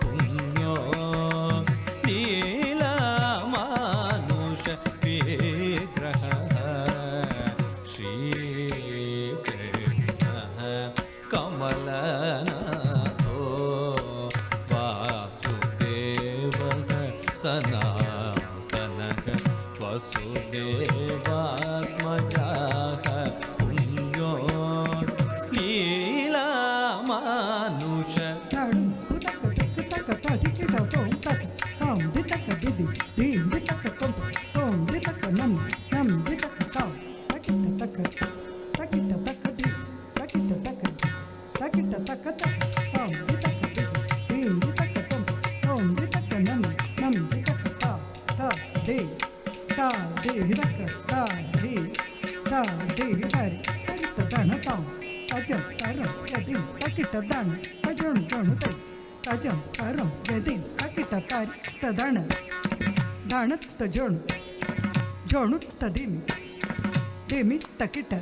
पुण्यो लीलामानुषविग्रहः श्रीकृष्णः कमलनाथो वासुदेवः सनातनः वसुदेवात्मजाः पुण्यो लीलामानुष ताडु कुतक कुतक ताजिकिट तोम तक तोम दितक दिदि दीन दितक तोम दितक नम दितक ताम तकिट तक दी तकिट तक तोम दितक दिदि दीन दितक तोम दितक नम दितक ता दे हितक ता दे हितारी तकिट दान ताम अजम तारम यदि तकिट दान अजम जणु तै अजम तारम यदि तकिट तारी तदान दानत जणु जणु तदिमी देमी तकिट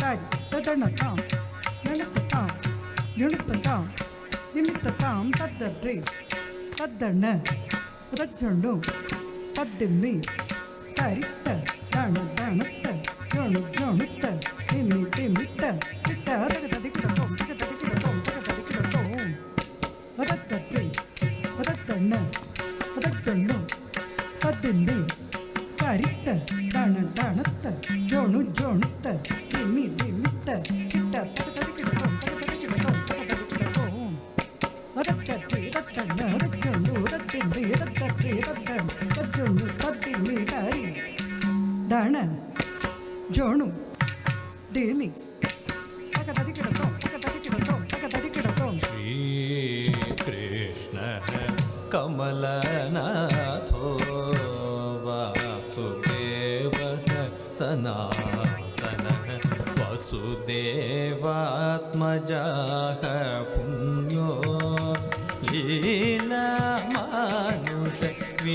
तारी तदन ताम नणत ताम जणुत ताम निमित्त ताम तद्दे तद्दन रज्जणु तद्दिमी तारित दान दानत जणु जणुत देमी देमित किट तदिकिट तोम तदिकिट तोम वदत्तद्रे वदत्तन्न वदत्तन्नु तद्दिमी तारित दान दानत जणु जणुत देमी देमित किट तदिकिट तोम तदिकिट तोम वदत्तद्रे वदत्तन्न वदत्तन्नु वदत्तद्रे वदत्तद्रे तज्जणु तद्दिमी तारि दान जणु देमी तदिकिट तोम श्रीकृष्णः कमलनाथो वासुदेवः सनातनः वसुदेवात्मजाः पुण्यो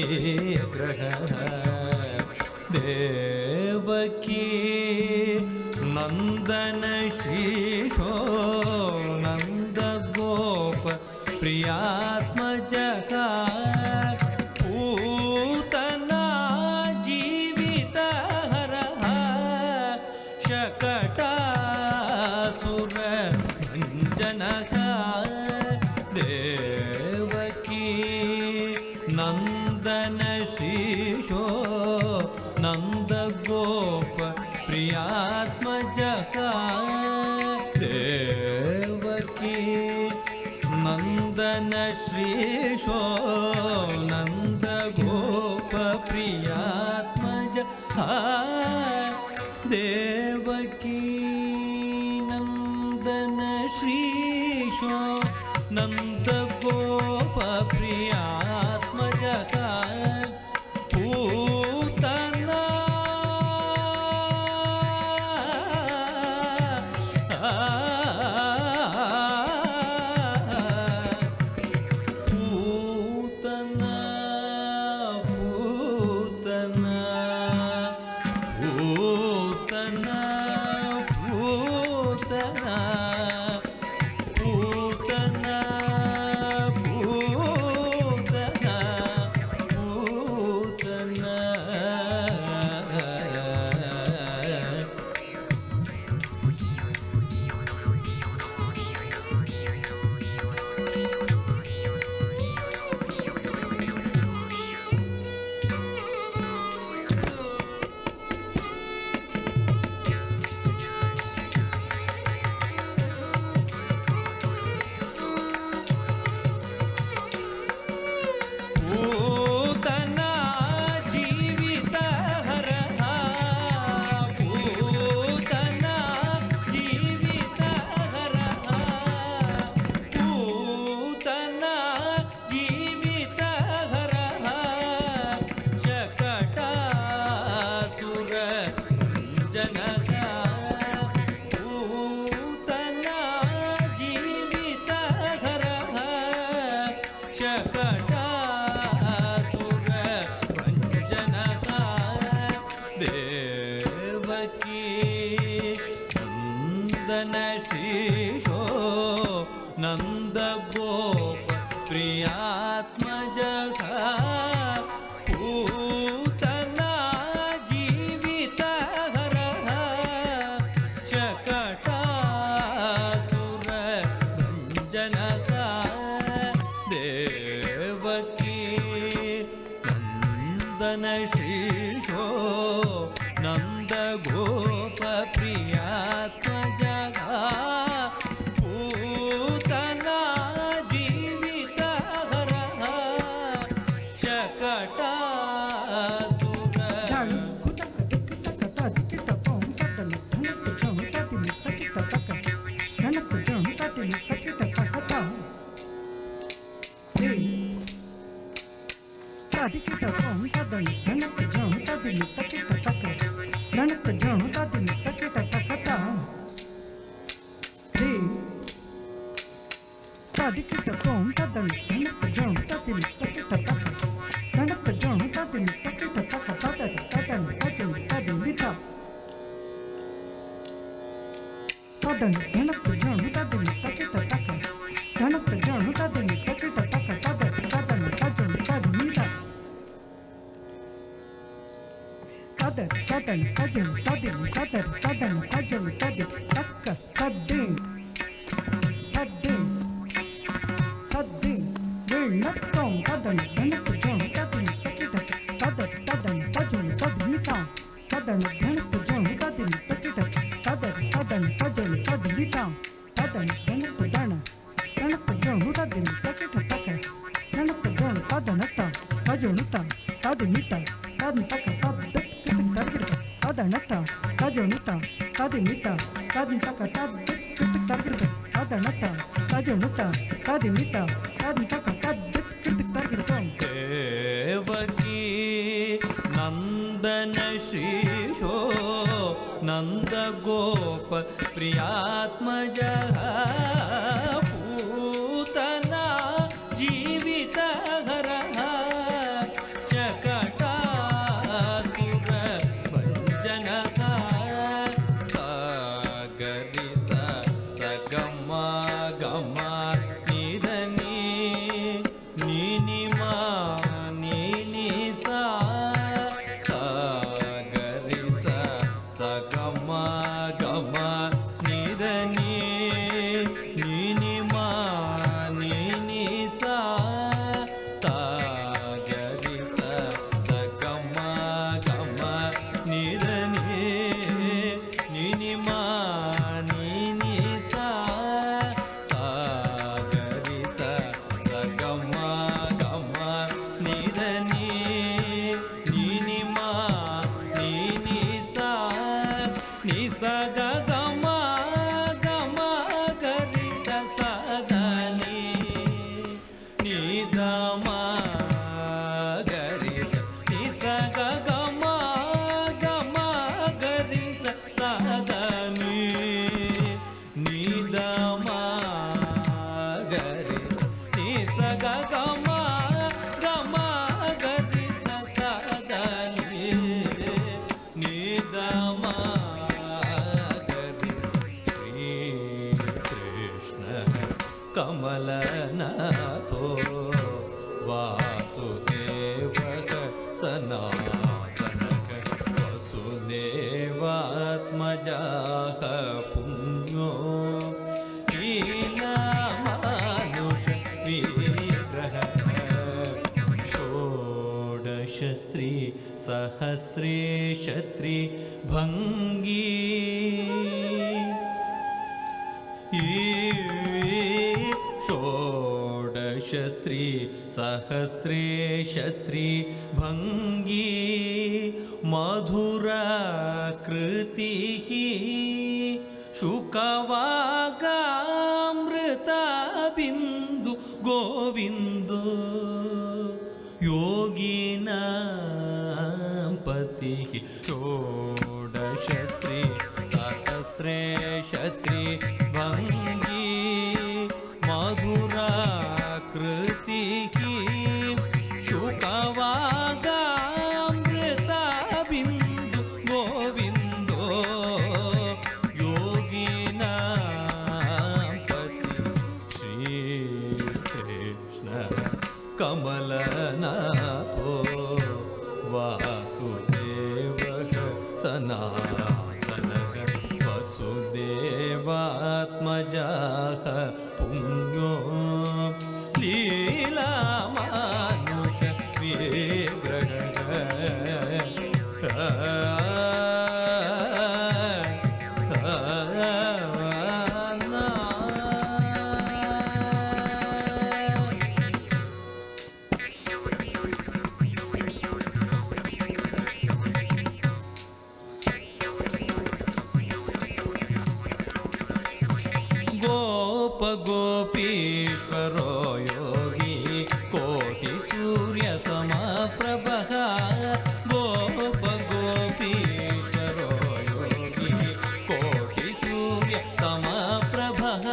लीलामानुषविग्रहः देवकी नन्दन श्रीशो नन्दगोप प्रियात्मजः नन्दन शीशो नन्दगोप प्रियात्मजः देवकी नन्दन श्रीशो नन्दगोप प्रियात्मजः देवकी नन्दन श्रीशो नन्दगोप प्रियात्मजः पूतना पूतना पूतना पूतना पूतना पूतना पूतना पूतना पूतना जीवितहरः पूतना जीवितहरः पूतना जीवितहरः शकटासुरभञ्जनः पूतना जीवितहरः शकटासुरभञ्जनः देवकी नन्दनशीशो नन्दगोप प्रियात्मजः पूतना जीवितहरः शकटासुरभञ्जनः देवकी नन्दनशीशो नन्दगोप प्रियात्मजः पूतना जीवितहरः देवकी नन्दनशीशो नन्दगोप प्रियात्मजः पूतना जीवितहरः शकटासुरभञ्जनः सागरि स गम गम निधनि निनिमा नीनि सा सागरि स गम गम निधनि ಸ ಗ ಗ ಮ ಗ ಮ ಗ ರಿ ಸ ಸ ದ ನಿ ನಿ ದ ಮ ಗ ರಿ ಶ್ರೀ ಕೃಷ್ಣ ಕಮಲನಾಥೋ ವಾಸುದೇವಕ ಸನಾತನಕ ವಸುದೇವಾತ್ಮಜಾಃ ಪುಣ್ಯೋ ಲೀಲಾಮಾನುಷ ವಿಗ್ರಹ ಷೋಡಶಸ್ತ್ರೀ ಸಹಸ್ರೇಶತ್ರಿ ಭಂಗೀ षोडशस्त्री सहस्रेशत्री भंगी मधुराकृतिः शुकवागामृताबिन्दु गोविन्दो योगिनां पतिः षोडशस्त्री सहस्रेशत्री भंगी मधुराकृतिः शुकवागामृताबिन्दु गोविन्दो योगिनां पतिः श्रीकृष्ण कमलनाथो वासुदेवः सनातनः वसुदेवात्मजाः पुण्यो लीलामानुष विग्रहः गोप गोपीश्वरो योगी कोटि सूर्य समप्रभः गोप गोपीश्वरो योगी कोटि सूर्य समप्रभः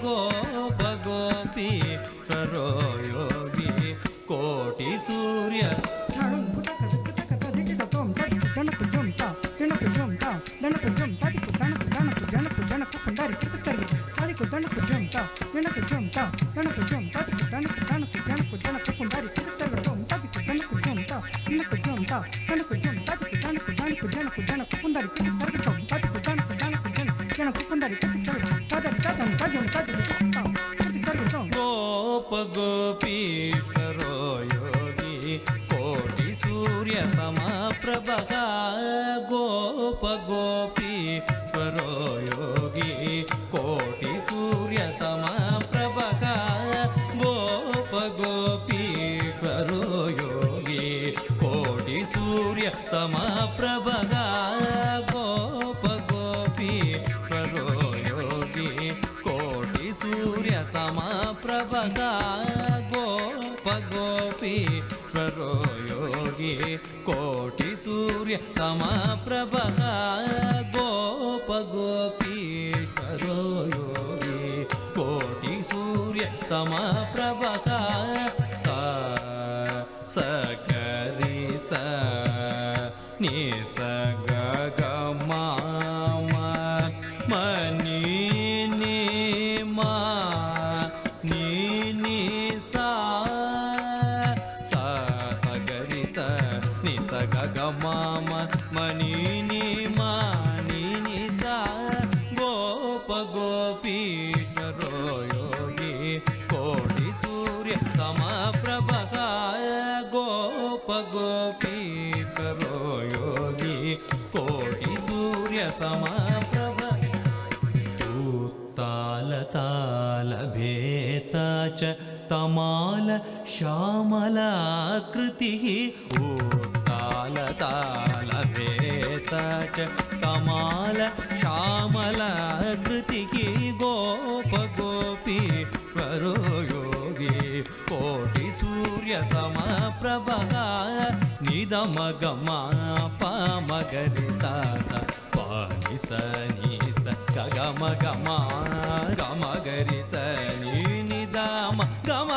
गोप गोपीश्वरो योगी कोटि सूर्य गोप गोपीश्वरो योगी कोटि सूर्य समप्रभः गोप गोपीश्वरो योगी कोटि सूर्य समप्रभः गोप गोपीश्वरो योगी कोटि सूर्य समप्रभः गोप गोपीश्वरो योगी कोटि सूर्य समप्रभः गोप गोपीश्वरो योगी कोटि सूर्य समप्रभः गोप गोपीश्वरो योगी कोटि सूर्य समप्रभः स गरि स नि स ग ग म म नि नि म नि नि सा स गरि स नि स ग ग म म नि नि म नि नि सा गोप गोपीश्वरो योगी कोटि सूर्य समप्रभः गोप गोपीश्वरो योगी कोटि सूर्य समप्रभः उत्ताल ताल भेता च तमाल श्यामलाकृतिः उत्ताल ताल भेता च तमाल श्यामलाकृतिः गोप गोपीश्वरो योगी कोटि सूर्य समप्रभः निदम गम पाम गरि सा पानि स नि स गम गम गम गरि स नि निदम गम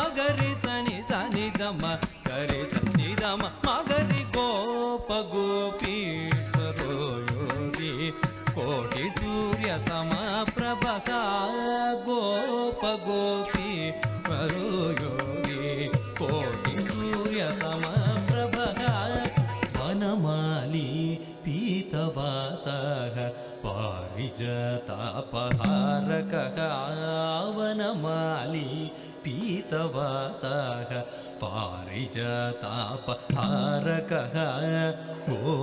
वनमाली पीतवासः पारिजातापहारकः गो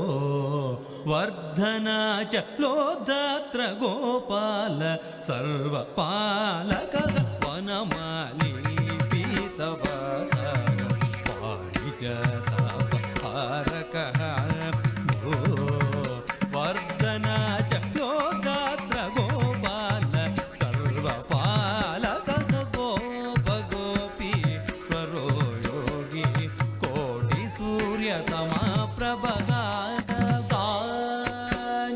वर्धना च लोधात्र गोपाल सर्वपालकः वनमाली पीतवासः पारिजातापहारकः गो वर्धना च लोधात्र गोपाल सर्वपालकः गोप गोपीश्वरो योगी कोटि सूर्य समाप्रभः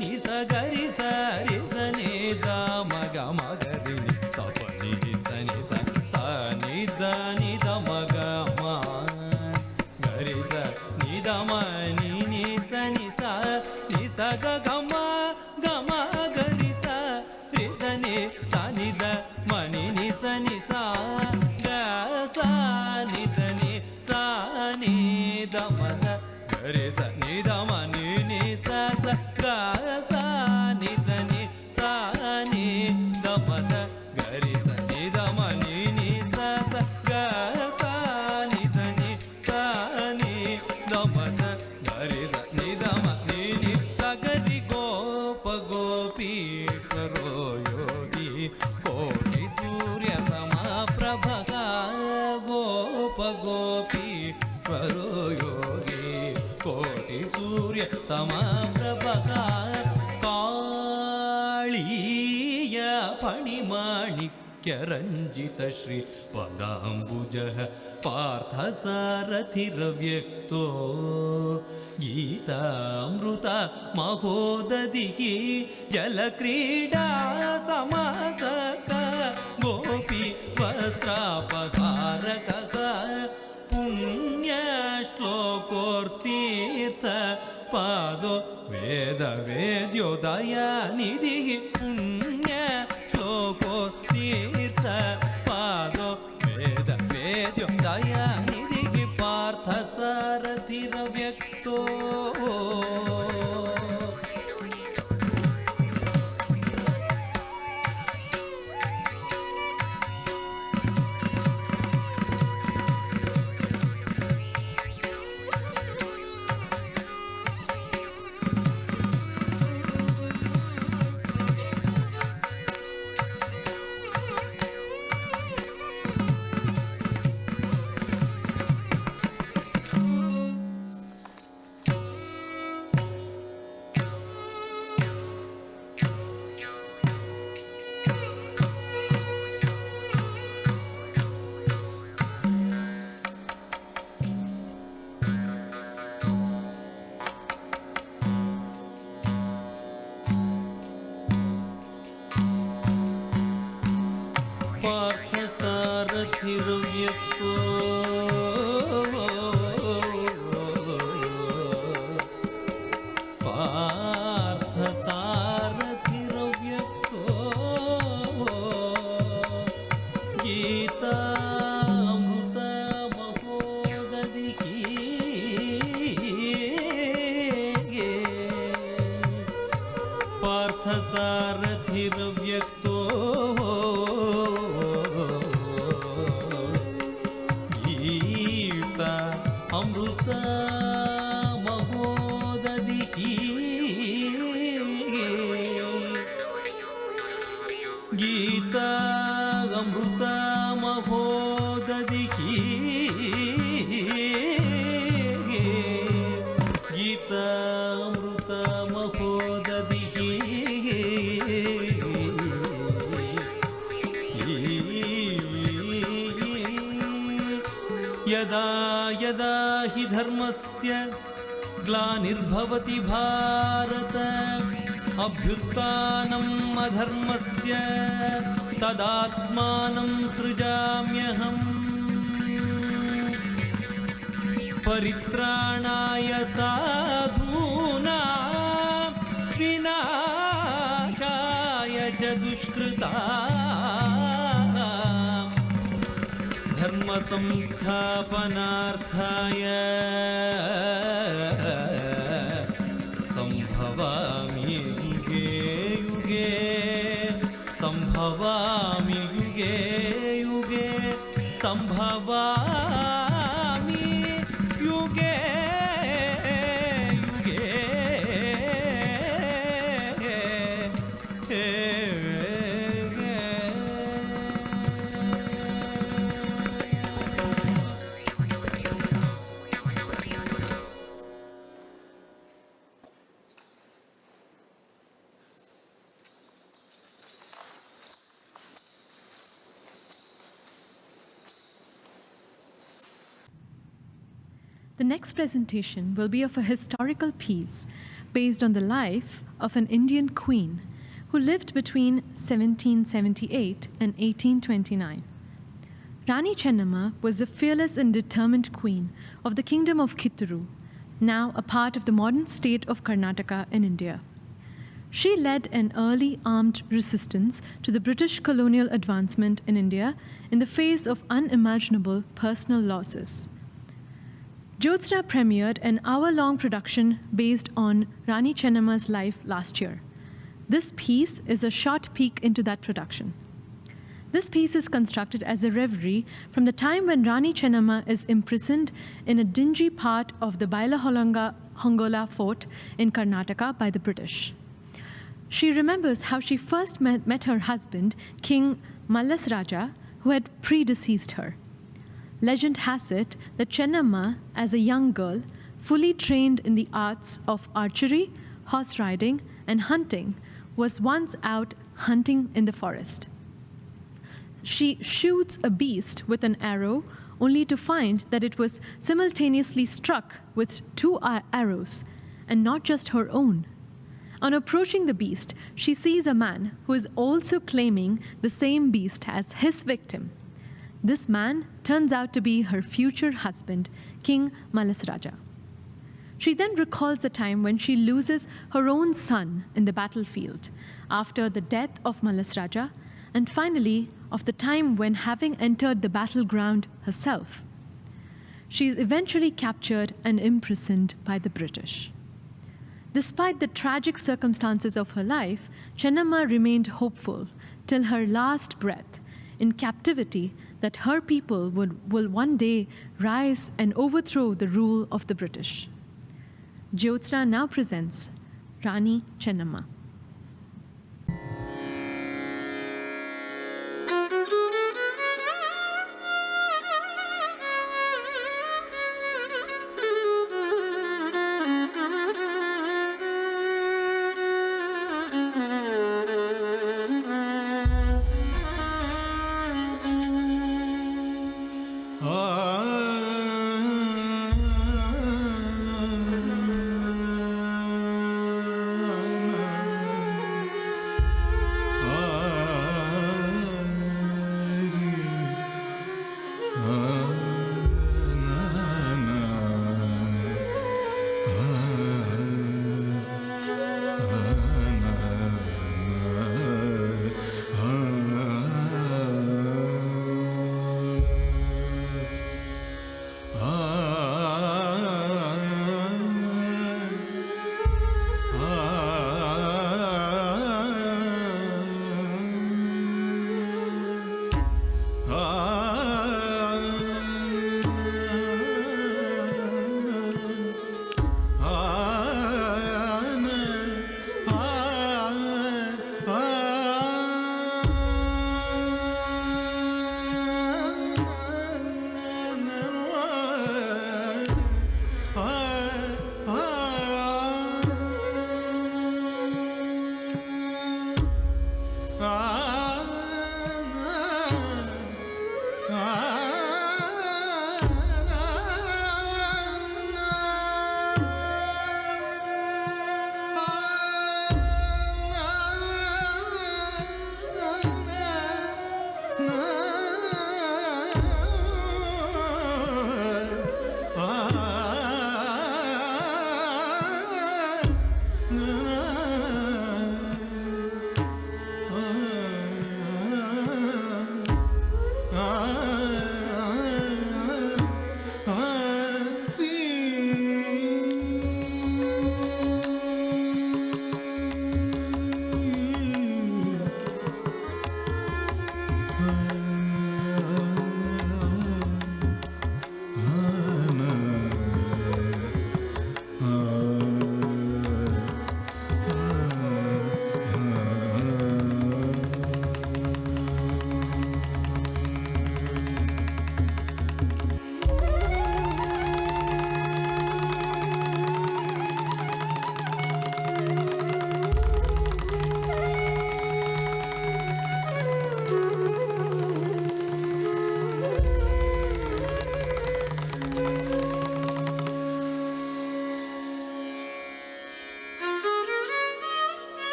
निस गरि सरि सनि मग मगरि सपनि सनि स निद निद मग गरि स निद मनि नि सनि स नि स ग गम गम गरि स रि सनि स निद मनि नि सनि स ग स नि सनि स नि द म स गरि स नि द मनि नि स स ग स नि सनि स नि द म स गरि स नि द मनि नि स स ग स नि सनि स नि द म स गरि स नि द मनि नि स गरि गोप गोपीश्वरो योगी कोटि सूर्य समाप्रभः गोप गोपीश्वरो योगी कोटि सूर्य समाप्रभः काळीय फणिमाणिक्य रञ्जित श्री पदाम्बुजः पार्थसारथिरव्यक्तो गीतामृत महोदधिः जलक्रीडा समासक गोपी वस्त्रापहारकः पुण्यश्लोकोर्तीर्थ पादो वेद वेद्योदयानिधिः पुण्यश्लोकोर्तीर्थ पादो वेद वेद्योदयानिधिः पार्थसारथिरव्यक्तो पार्थसारथिरव्यक्तो पार्थसारथिरव्यक्तो गीतामृत महोदधिः पार्थसारथिरव्यक्तो गीता अमृत महोदधिः गीता अमृत महोदधिः गीता अमृत महोदधिः यदा यदा हि धर्मस्य ग्लानिर्भवति भारत अभ्युत्थानम् अधर्मस्य तदात्मानं सृजाम्यहम् परित्राणाय साधूनां विनाशाय च दुष्कृताम् धर्म संस्थापनार्थाय संभवामि युगे युगे सम्भवामि युगे युगे सम्भवामि युगे The next presentation will be of a historical piece based on the life of an Indian queen who lived between 1778 and 1829. Rani Chennamma was the fearless and determined queen of the kingdom of Kitturu, now a part of the modern state of Karnataka in India. She led an early armed resistance to the British colonial advancement in India in the face of unimaginable personal losses. Jyotsna premiered an hour-long production based on Rani Chennamma's life last year. This piece is a short peek into that production. This piece is constructed as a reverie from the time when Rani Chennamma is imprisoned in a dingy part of the Bailaholonga fort in Karnataka by the British. She remembers how she first met her husband, King Mallas Raja, who had predeceased her. Legend has it that Chennamma, as a young girl, fully trained in the arts of archery, horse riding, and hunting, was once out hunting in the forest. She shoots a beast with an arrow, only to find that it was simultaneously struck with two arrows, and not just her own. On approaching the beast, she sees a man who is also claiming the same beast as his victim. This man turns out to be her future husband, King Mallas Raja. She then recalls the time when she loses her own son in the battlefield after the death of Mallas Raja, and finally of the time when, having entered the battleground herself, she is eventually captured and imprisoned by the British. Despite the tragic circumstances of her life, Chennamma remained hopeful till her last breath in captivity that her people will one day rise and overthrow the rule of the British. Jyotsna now presents Rani Chennamma.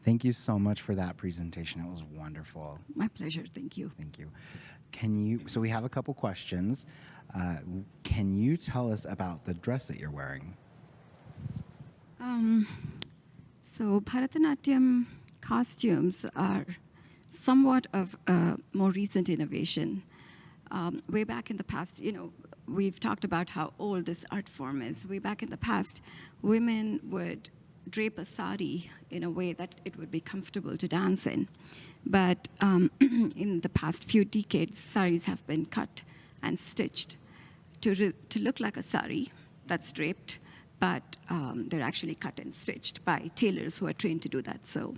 Thank you so much for that presentation. It was wonderful. My pleasure. Thank you. Thank you. So we have a couple questions. Can you tell us about the dress that you're wearing? So Bharatanatyam costumes are somewhat of a more recent innovation. Way back in the past, we've talked about how old this art form is. Way back in the past, women would drape a sari in a way that it would be comfortable to dance in. But in the past few decades, saris have been cut and stitched to look like a sari that's draped, but they're actually cut and stitched by tailors who are trained to do that. So,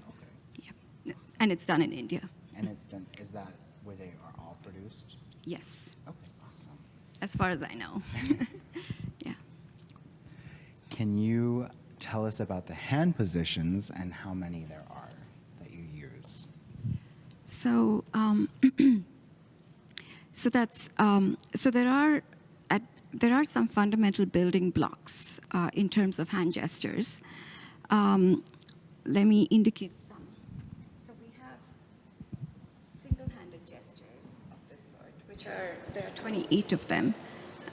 yeah. And it's done in India. And it's done, is that where they are all produced? Yes, Okay, awesome. as far as I know. Yeah. Can you tell us about the hand positions and how many there are that you use? So, there are some fundamental building blocks in terms of hand gestures. Let me indicate some. So we have single-handed gestures of this sort, there are 28 of them,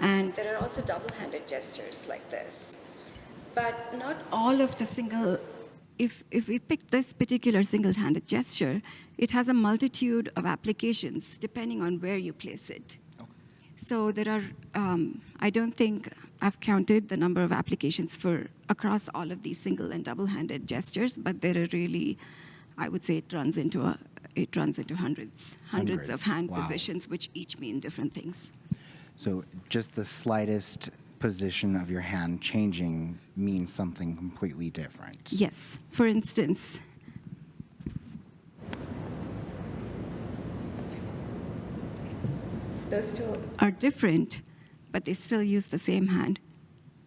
and there are also double-handed gestures like this. But not all of the if we pick this particular single-handed gesture, it has a multitude of applications depending on where you place it. So there are, I don't think I've counted the number of applications across all of these single and double-handed gestures, but there are really, I would say it runs into hundreds of hand Wow. positions, which each mean different things. So just the slightest position of your hand changing means something completely different. Yes, for instance, those two are different, but they still use the same hand.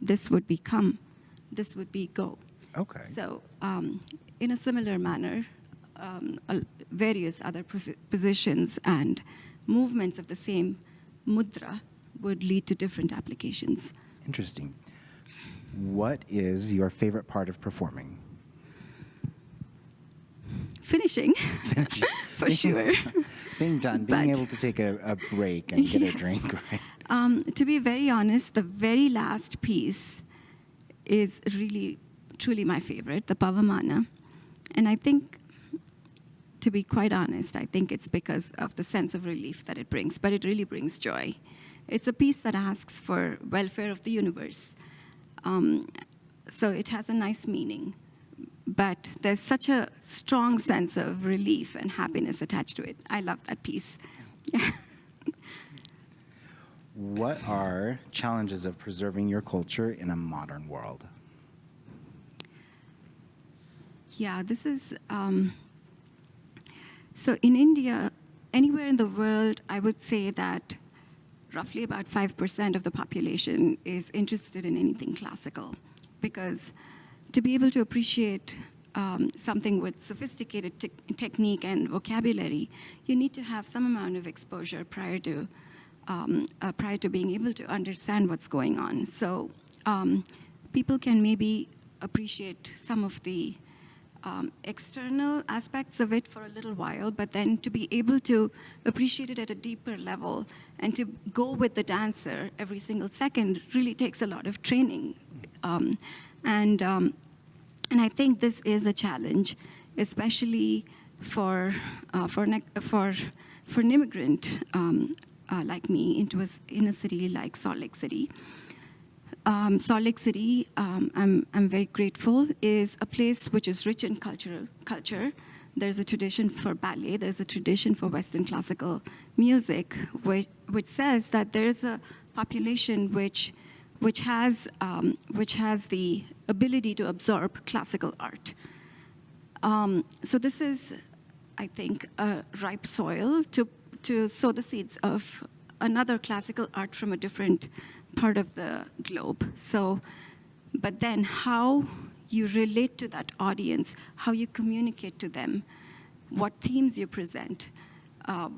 This would be come, this would be go. Okay. So, in a similar manner, various other positions and movements of the same mudra would lead to different applications. Interesting. What is your favorite part of performing? Finishing, for sure. Being done, being But- able to take a break and get a Yes. drink, right? To be very honest, the very last piece is really, truly my favorite, the Pavamana. And I think, to be quite honest, I think it's because of the sense of relief that it brings, but it really brings joy. It's a piece that asks for welfare of the universe. So it has a nice meaning, but there's such a strong sense of relief and happiness attached to it. I love that piece. Yeah. What are challenges of preserving your culture in a modern world? Yeah, this is, so in India, anywhere in the world, I would say that roughly about 5% of the population is interested in anything classical, because to be able to appreciate something with sophisticated technique and vocabulary, you need to have some amount of exposure prior to being able to understand what's going on. So people can maybe appreciate some of the external aspects of it for a little while, but then to be able to appreciate it at a deeper level and to go with the dancer every single second really takes a lot of training. And I think this is a challenge, especially for an immigrant like me in a city like Salt Lake City. Salt Lake City, I'm very grateful, is a place which is rich in culture. There's a tradition for ballet, there's a tradition for Western classical music, which says that there's a population which has the ability to absorb classical art. So this is, I think, a ripe soil to sow the seeds of another classical art from a different part of the globe. So, but then how you relate to that audience, how you communicate to them, what themes you present,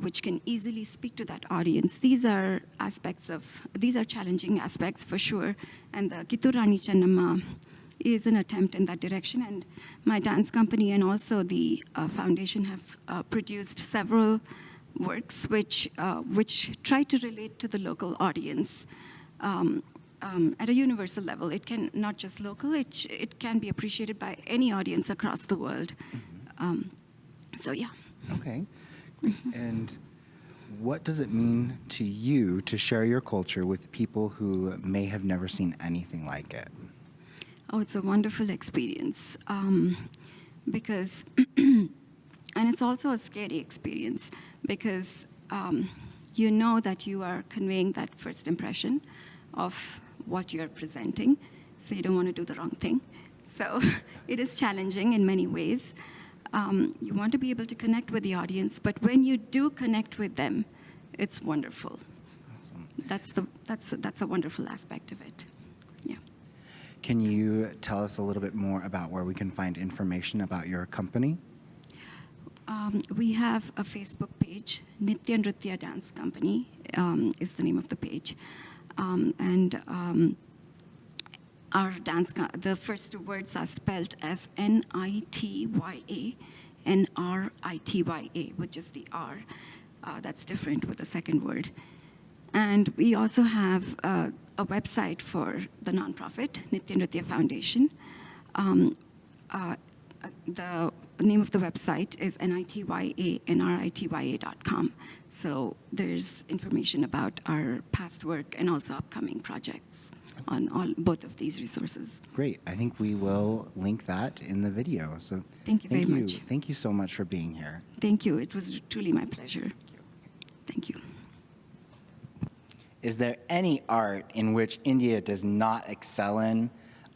which can easily speak to that audience. These are challenging aspects for sure. And the Kittur Rani Chennamma is an attempt in that direction. And my dance company and also the foundation have produced several works which try to relate to the local audience at a universal level. It can not just local; it can be appreciated by any audience across the world. So yeah. Okay. And what does it mean to you to share your culture with people who may have never seen anything like it? Oh, it's a wonderful experience because, and it's also a scary experience because you know that you are conveying that first impression of what you're presenting, so you don't want to do the wrong thing. So it is challenging in many ways. You want to be able to connect with the audience, but when you do connect with them, it's wonderful. Awesome. That's a wonderful aspect of it. Yeah. Can you tell us a little bit more about where we can find information about your company? We have a Facebook page, Nitya Nritya Dance Company is the name of the page. Our the first two words are spelled as Nitya, Nritya, which is the R. That's different with the second word. And we also have a website for the nonprofit, Nitya Nritya Foundation. The name of the website is nityanritya.com. So there's information about our past work and also upcoming projects on both of these resources. Great. I think we will link that in the video. So Thank you very much. Thank you so much for being here. Thank you. It was truly my pleasure. Thank you. Is there any art in which India does not excel in?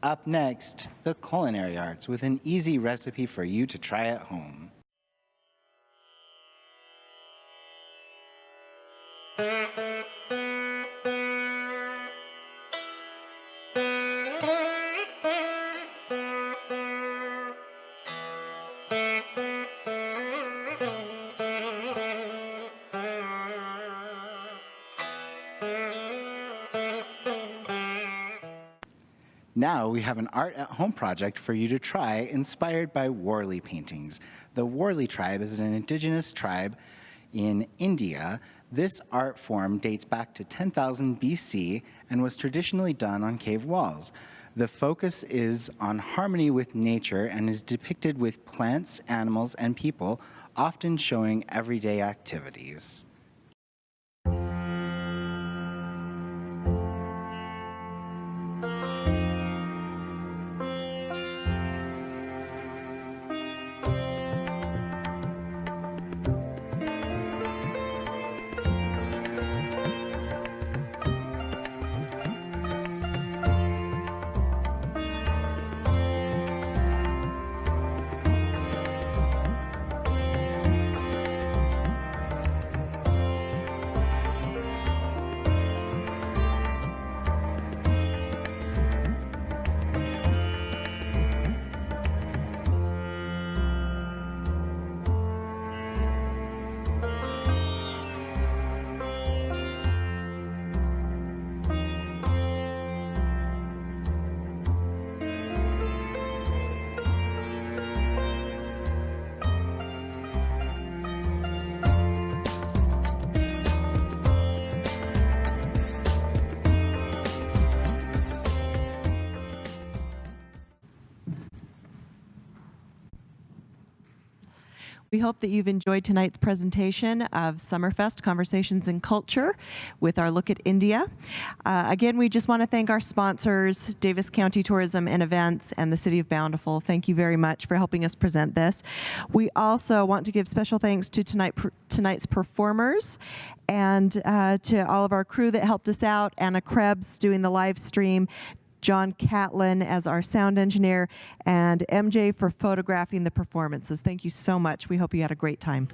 Up next, the culinary arts with an easy recipe for you to try at home. Now we have an art at home project for you to try inspired by Warli paintings. The Warli tribe is an indigenous tribe in India. This art form dates back to 10,000 BC and was traditionally done on cave walls. The focus is on harmony with nature and is depicted with plants, animals, and people, often showing everyday activities. We hope that you've enjoyed tonight's presentation of Summerfest Conversations in Culture with our look at India. Again, we just want to thank our sponsors, Davis County Tourism and Events and the City of Bountiful. Thank you very much for helping us present this. We also want to give special thanks to tonight's performers and to all of our crew that helped us out, Anna Krebs doing the live stream, John Catlin as our sound engineer, and MJ for photographing the performances. Thank you so much. We hope you had a great time.